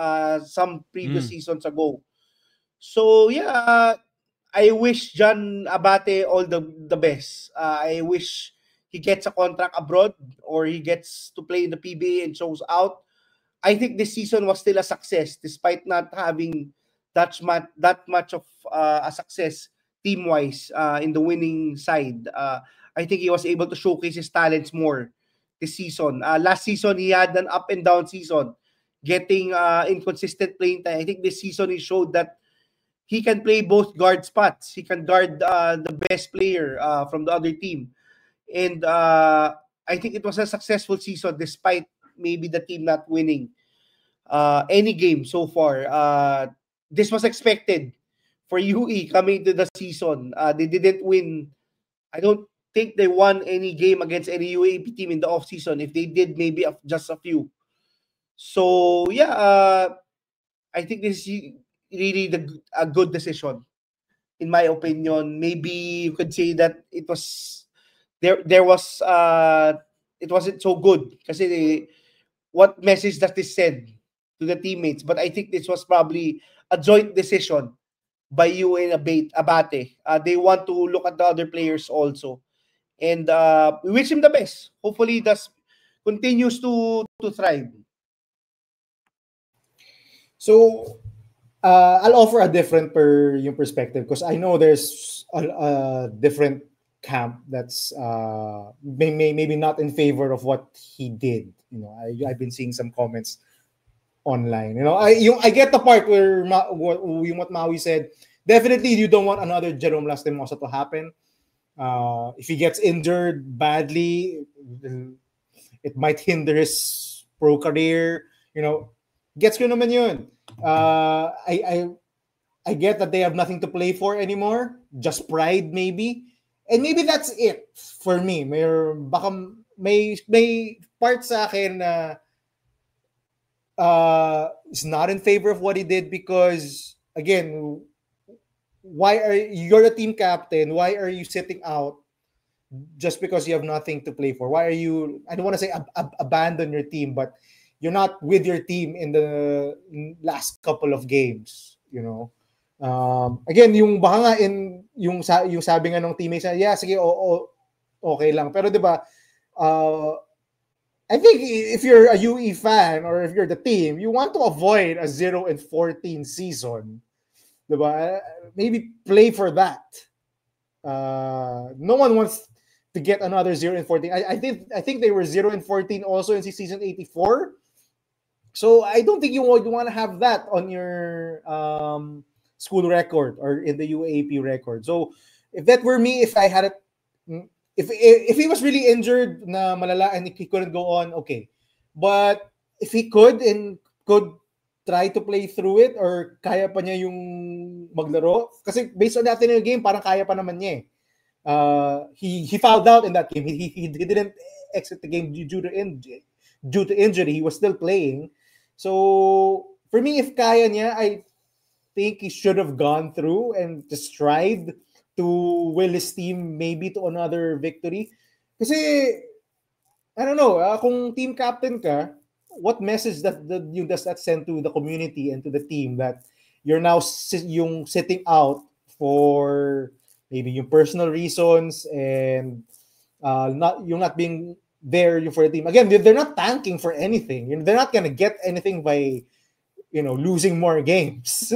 some previous seasons ago. So yeah, I wish John Abate all the best. I wish he gets a contract abroad or he gets to play in the PBA and shows out. I think this season was still a success despite not having that much of a success team-wise in the winning side. I think he was able to showcase his talents more this season. Last season, he had an up and down season, getting inconsistent playing time. I think this season he showed that he can play both guard spots. He can guard the best player from the other team. And I think it was a successful season despite maybe the team not winning any game so far. This was expected for UE coming to the season. They didn't win. I don't think they won any game against any UAP team in the offseason. If they did, maybe just a few. So, yeah, I think this is really a good decision, in my opinion. Maybe you could say that it was it wasn't so good kasi what message does this send to the teammates? But I think this was probably a joint decision by you and Abate. They want to look at the other players also. And we wish him the best. Hopefully, he continues to thrive. So, I'll offer a different yung perspective because I know there's a different camp that's maybe not in favor of what he did. You know, I've been seeing some comments online. You know, I get the part where what Maui said. Definitely, you don't want another Jerome Lastimosa to happen. If he gets injured badly, it might hinder his pro career. You know, gets ko naman yun. I get that they have nothing to play for anymore. Just pride, maybe. And maybe that's it for me. May part sa akin na is not in favor of what he did because, again, you're a team captain? Why are you sitting out just because you have nothing to play for? Why are you, I don't want to say abandon your team, but you're not with your team in the last couple of games, you know? Again, yung baka nga yung sabi nga ng teammates, yeah, sige, okay lang. Pero diba, I think if you're a UE fan or if you're the team, you want to avoid a 0-14 season. Diba? Maybe play for that. No one wants to get another 0-14. I think they were 0-14 also in season 84. So I don't think you want to have that on your school record or in the UAP record. So if that were me, if I had it, if he was really injured na malala and he couldn't go on, okay. But if he could try to play through it or kaya pa niya yung maglaro, kasi based on the Ateneo game, parang kaya pa naman niya eh. He fouled out in that game. He didn't exit the game due to injury. He was still playing. So for me, if kaya niya, I think he should have gone through and just tried to will his team maybe to another victory. Kasi, I don't know, kung team captain ka, what message does that send to the community and to the team that you're now yung sitting out for maybe yung personal reasons and not being there for the team. Again, they're not tanking for anything. They're not gonna get anything by losing more games.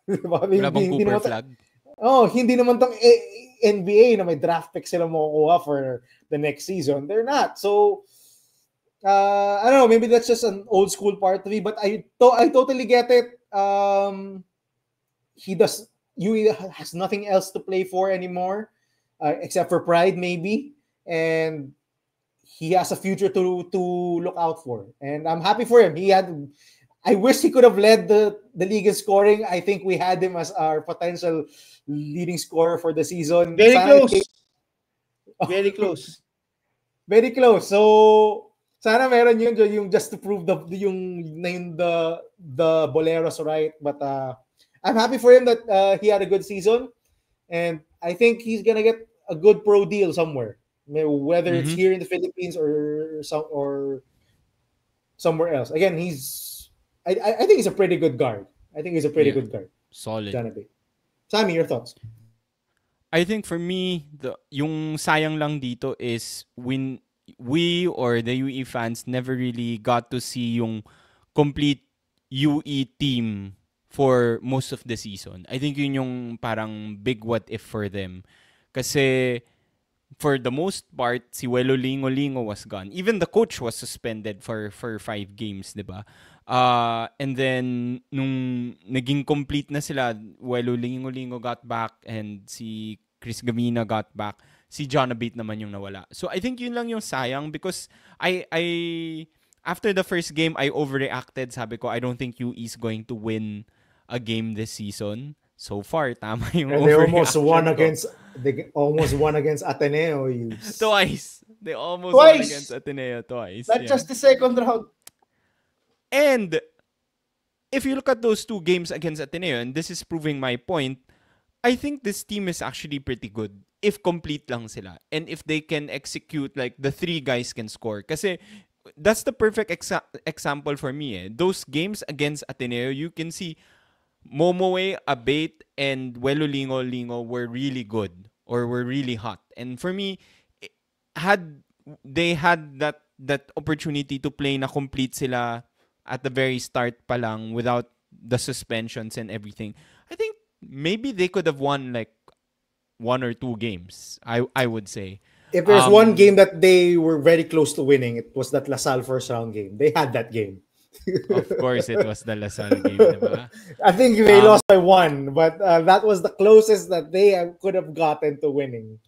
Wala bang Cooper flag? Hindi naman tong NBA na may draft pick sila makukuha for the next season. They're not. So, I don't know. Maybe that's just an old school part of me, but I totally get it. UE has nothing else to play for anymore, except for pride, maybe, and he has a future to look out for. And I'm happy for him. I wish he could have led the league in scoring. I think we had him as our potential leading scorer for the season. Very close. Very close. Very close. So, sana meron yun yung just to prove the boleros right. But I'm happy for him that he had a good season. And I think he's going to get a good pro deal somewhere. Whether it's here in the Philippines or somewhere else. Again, I think he's a pretty good guard. Good guard. Solid. Jonabe. Sammy, your thoughts? I think for me, yung sayang lang dito is when we or the UE fans never really got to see yung complete UE team for most of the season. I think yun yung parang big what if for them. Kasi for the most part, si Welo Lingo was gone. Even the coach was suspended for 5 games, di ba? And then, nung naging complete na sila, Welo Lingo got back and si Chris Gavina got back. Si John Abate naman yung nawala. So, I think yun lang yung sayang because I after the first game, I overreacted. Sabi ko, I don't think UE is going to win a game this season. So far, tama yung and they almost won against Ateneo. Twice. They almost won against Ateneo twice. Not just the second round. And if you look at those 2 games against Ateneo, and this is proving my point, I think this team is actually pretty good if complete lang sila. And if they can execute, like the 3 guys can score. Kasi that's the perfect example for me. Those games against Ateneo, you can see Momoe, Abate, and Welo Lingo were really good or were really hot. And for me, had they had that opportunity to play na complete sila at the very start pa lang without the suspensions and everything, I think maybe they could have won like 1 or 2 games, I would say. If there's one game that they were very close to winning, it was that LaSalle first round game. They had that game. Of course, it was the LaSalle game, diba? I think they lost by 1, but that was the closest that they could have gotten to winning.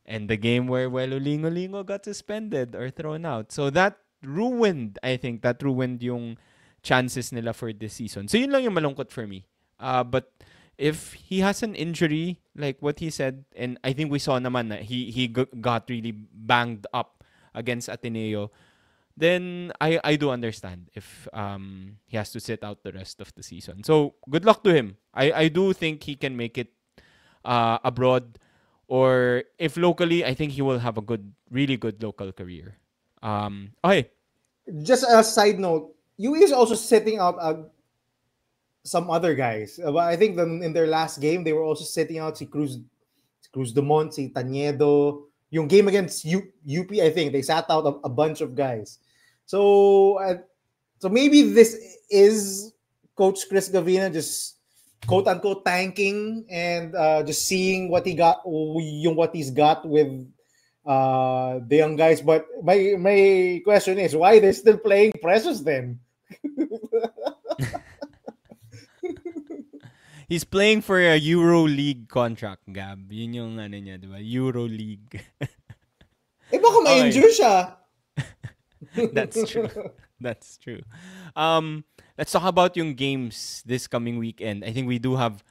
And the game where Welo Lingo got suspended or thrown out. So that ruined yung chances nila for this season. So yun lang yung malungkot for me. But if he has an injury, like what he said, and I think we saw naman na he got really banged up against Ateneo, then I do understand if he has to sit out the rest of the season. So good luck to him. I do think he can make it abroad, or if locally, I think he will have a really good local career. Okay. Just a side note, UE is also sitting out some other guys. I think in their last game, they were also sitting out si Cruz Dumont, si Taniedo. Yung game against UP, I think they sat out a bunch of guys. So maybe this is Coach Chris Gavina just quote unquote tanking and just seeing what he's got with the young guys. But my question is, why they're still playing Precious then? He's playing for a Euro League contract, Gab. Yun yung ano niya, di ba? Euro League. Baka ma-injure siya. That's true. That's true. Let's talk about yung games this coming weekend. I think we do have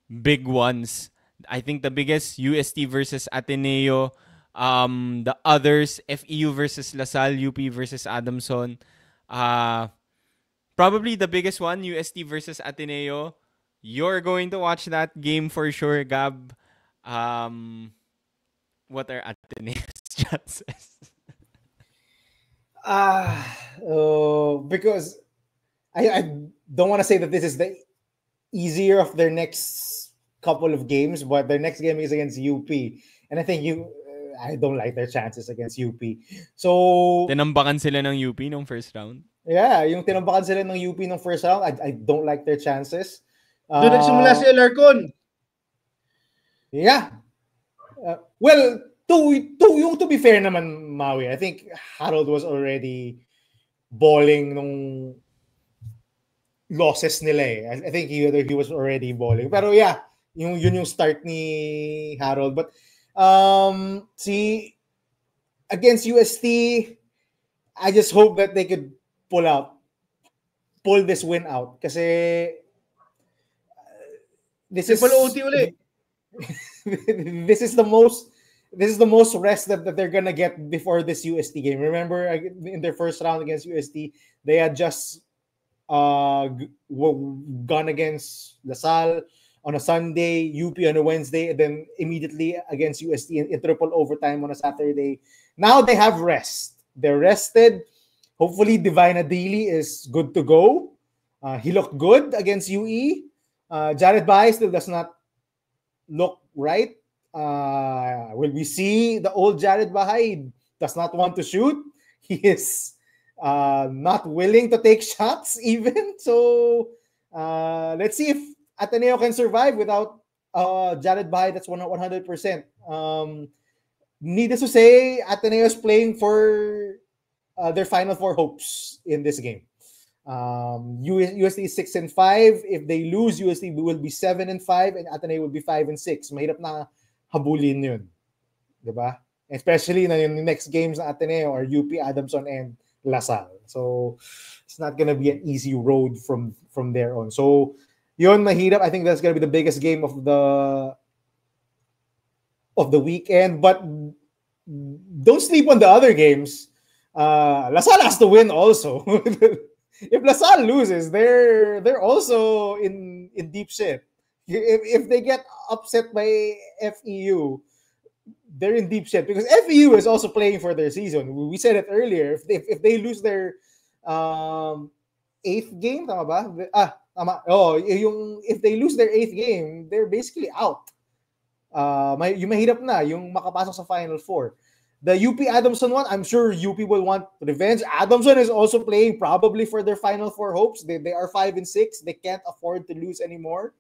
big ones. I think the biggest, UST versus Ateneo. The others, FEU versus Lasal, UP versus Adamson. Probably the biggest one, UST versus Ateneo. You're going to watch that game for sure, Gab. What are Ateneo's chances? Because I don't want to say that this is the easier of their next couple of games, but their next game is against UP, and I think I don't like their chances against UP. So Tinambakan sila ng UP nung first round. yeah, yung tinambakan sila ng UP nung first round, I don't like their chances. Doon nagsimula si Alarcon. Yeah. Well, to be fair naman, Maui, I think Harold was already balling nung losses nila eh. I think he was already balling. Pero yeah, yun yung start ni Harold. But see, against UST, I just hope that they could pull this win out. Kasi this is OT ulit. this is the most rest that they're gonna get before this UST game. Remember, in their first round against UST, they had just gone against Lasal on a Sunday, UP on a Wednesday, and then immediately against UST in triple overtime on a Saturday. Now they have rest. They're rested. Hopefully, Divine Adili is good to go. He looked good against UE. Jared Baez still does not look right. Will we see the old Jared Bahay does not want to shoot? He is not willing to take shots even. So let's see if Ateneo can survive without Jared Bahay. That's 100%. Needless to say, Ateneo is playing for their Final Four hopes in this game. UST is 6-5. If they lose, UST will be 7-5, and Ateneo will be 5-6. Mahirap na habulin yun, diba? Especially na yung next games ng Ateneo are UP, Adamson, and Lasal. So it's not gonna be an easy road from there on. So yun, mahirap. I think that's gonna be the biggest game of the weekend. But don't sleep on the other games. Lasal has to win also. If Lasal loses, they're also in deep shit. If they get upset by FEU, they're in deep shit because FEU is also playing for their season. We said it earlier. If they lose their 8th game, tama ba? Tama. Oh, if they lose their 8th game, they're basically out. Yung mahirap na yung makapasok sa Final Four. The UP Adamson one, I'm sure UP will want revenge. Adamson is also playing probably for their Final Four hopes. They are 5-6. They can't afford to lose anymore.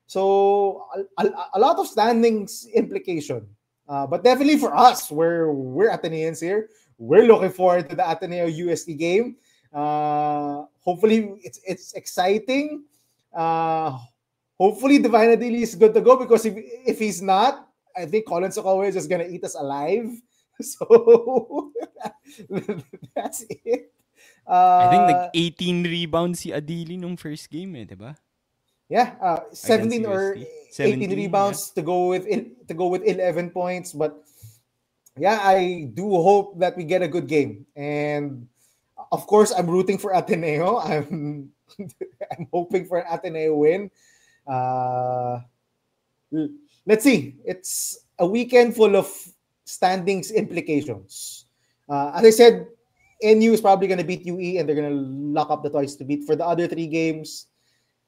So a lot of standings implication. But definitely for us, we're Ateneans here. We're looking forward to the Ateneo UST game. Hopefully it's exciting. Hopefully Divine Adili is good to go because if he's not, I think Colin Sokowe is just gonna eat us alive. So that's it. I think nag-18 rebounds si Adili nung first game diba? Yeah, 17 or 18 rebounds yeah. to go with 11 points. But yeah, I do hope that we get a good game. And of course, I'm rooting for Ateneo. I'm hoping for an Ateneo win. Let's see. It's a weekend full of standings implications. As I said, NU is probably going to beat UE and they're going to lock up the twice to beat. For the other 3 games,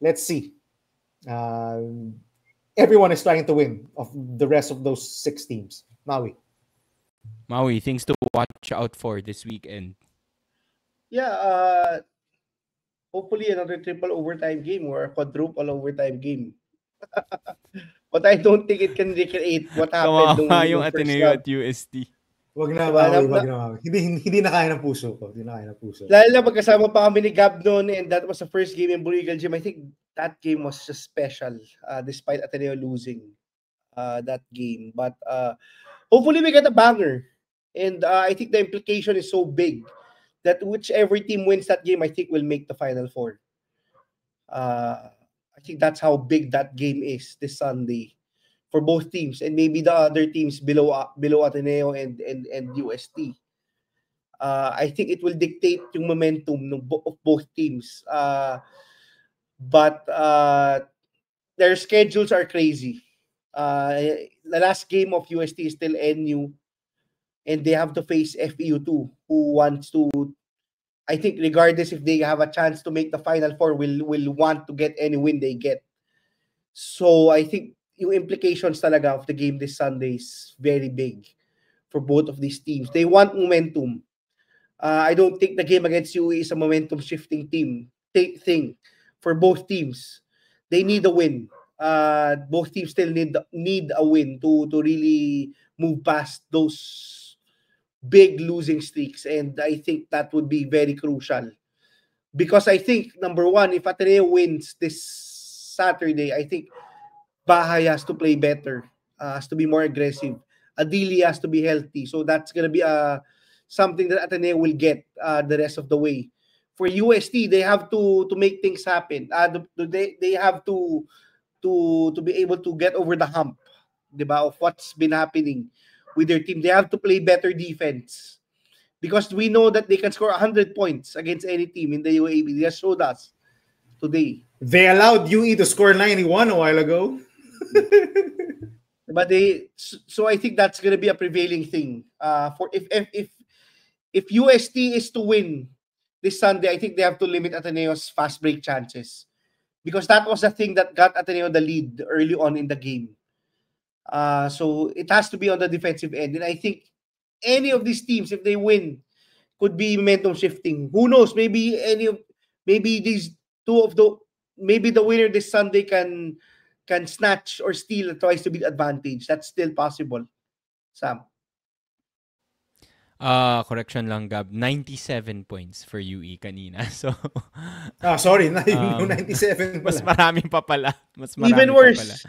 let's see. Everyone is trying to win of the rest of those 6 teams. Maui, things to watch out for this weekend. Yeah, hopefully another triple overtime game or a quadruple overtime game. But I don't think it can recreate what happened Kawawa yung Ateneo at UST. Wag na, wag na. Hindi na kaya ng puso ko. Hindi na kaya ng puso. Lalo na pagkasama pa kami ni Gab noon and that was the first game in Burigal Gym. I think that game was just special despite Ateneo losing that game. But hopefully we get a banger. And I think the implication is so big that whichever team wins that game, I think will make the Final Four. I think that's how big that game is this Sunday for both teams, and maybe the other teams below Ateneo and UST. I think it will dictate yung momentum of both teams. But their schedules are crazy. The last game of UST is still NU, and they have to face FEU2, who wants to, I think, regardless if they have a chance to make the Final Four, will want to get any win they get. So I think yung implications talaga of the game this Sunday is very big for both of these teams. They want momentum. I don't think the game against UE is a momentum shifting thing for both teams. They need a win. Both teams still need a win to really move past those big losing streaks, and I think that would be very crucial. Because I think, number one, if Ateneo wins this Saturday, I think Bahay has to play better, has to be more aggressive. Adili has to be healthy. So that's going to be something that Ateneo will get the rest of the way. For UST, they have to make things happen. They have to be able to get over the hump, diba, of what's been happening with their team. They have to play better defense. Because we know that they can score 100 points against any team in the UAAP. They just showed us today. They allowed UE to score 91 a while ago. But so I think that's going to be a prevailing thing. For if UST is to win this Sunday, I think they have to limit Ateneo's fast break chances, because that was the thing that got Ateneo the lead early on in the game. So it has to be on the defensive end, and I think any of these teams, if they win, could be momentum shifting. Who knows? Maybe these two of maybe the winner this Sunday can snatch or steal twice to beat advantage. That's still possible. Sam. Correction lang, Gab. 97 points for UE kanina. So sorry, 97 pala. Mas marami pa pala. Even worse.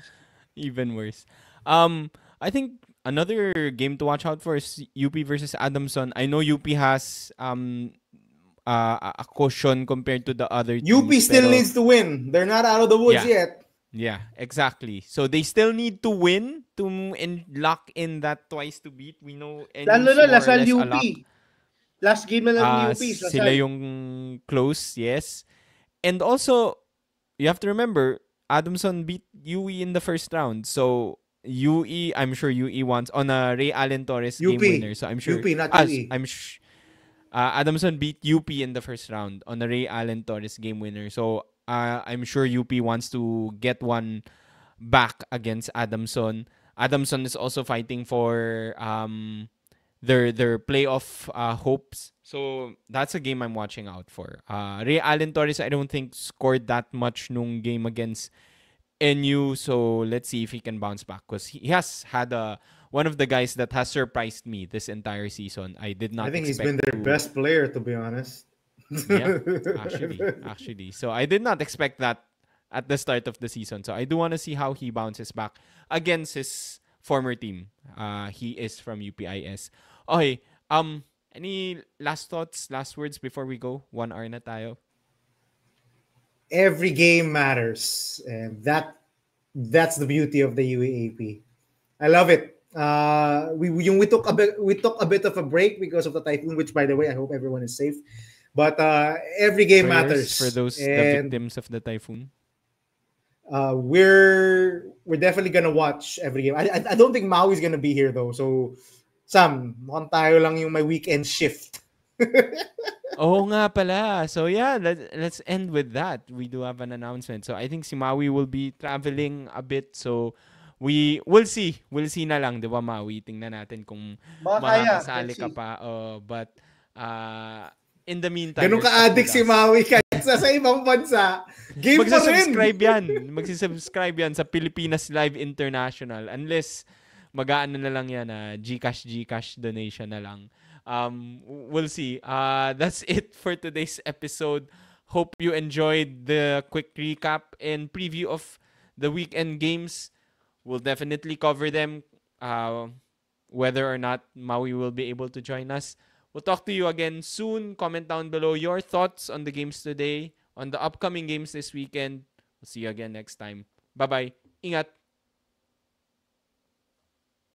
Even worse. I think another game to watch out for is UP versus Adamson. I know UP has a cushion compared to the other teams. UP still needs to win. They're not out of the woods yet. Yeah, exactly. So they still need to win to lock in that twice to beat. We know Lasal UP. Last game na lang UP. Sila yung close, yes. And also, you have to remember, Adamson beat UE in the first round. So UE, I'm sure UE wants on a Ray Allen Torres game winner. So I'm sure UP, not UE. Adamson beat UP in the first round on a Ray Allen Torres game winner. So I'm sure UP wants to get one back against Adamson. Adamson is also fighting for their playoff hopes. So that's a game I'm watching out for. Ray Allen Torres, I don't think scored that much nung game against NU. So let's see if he can bounce back, because he has had one of the guys that has surprised me this entire season. I think he's been their best player, to be honest. Yeah, actually. So I did not expect that at the start of the season. So I do want to see how he bounces back against his former team. He is from UPIS. Okay, any last thoughts, last words before we go? 1 hour na tayo. Every game matters, and that's the beauty of the UAAP. I love it. We took a bit of a break because of the typhoon, which, by the way, I hope everyone is safe. But every game matters for those the victims of the typhoon. We're definitely gonna watch every game. I don't think Maui's gonna be here though. So Sam, mukhang tayo lang yung may weekend shift. Oo nga pala. So yeah, let's end with that. We do have an announcement. So I think si Maui will be traveling a bit. So we'll see. We'll see na lang, 'di ba, Maui? Tingnan natin kung makakasali ka pa. But in the meantime, ganun ka-addict si Maui kahit sa ibang bansa. Game pa rin. Magsisubscribe yan sa Pilipinas Live International, unless mag-aano na lang yan, Gcash donation na lang. We'll see. That's it for today's episode. Hope you enjoyed the quick recap and preview of the weekend games. We'll definitely cover them, whether or not Maui will be able to join us. We'll talk to you again soon. Comment down below your thoughts on the games today, on the upcoming games this weekend. We'll see you again next time. Bye-bye. Ingat.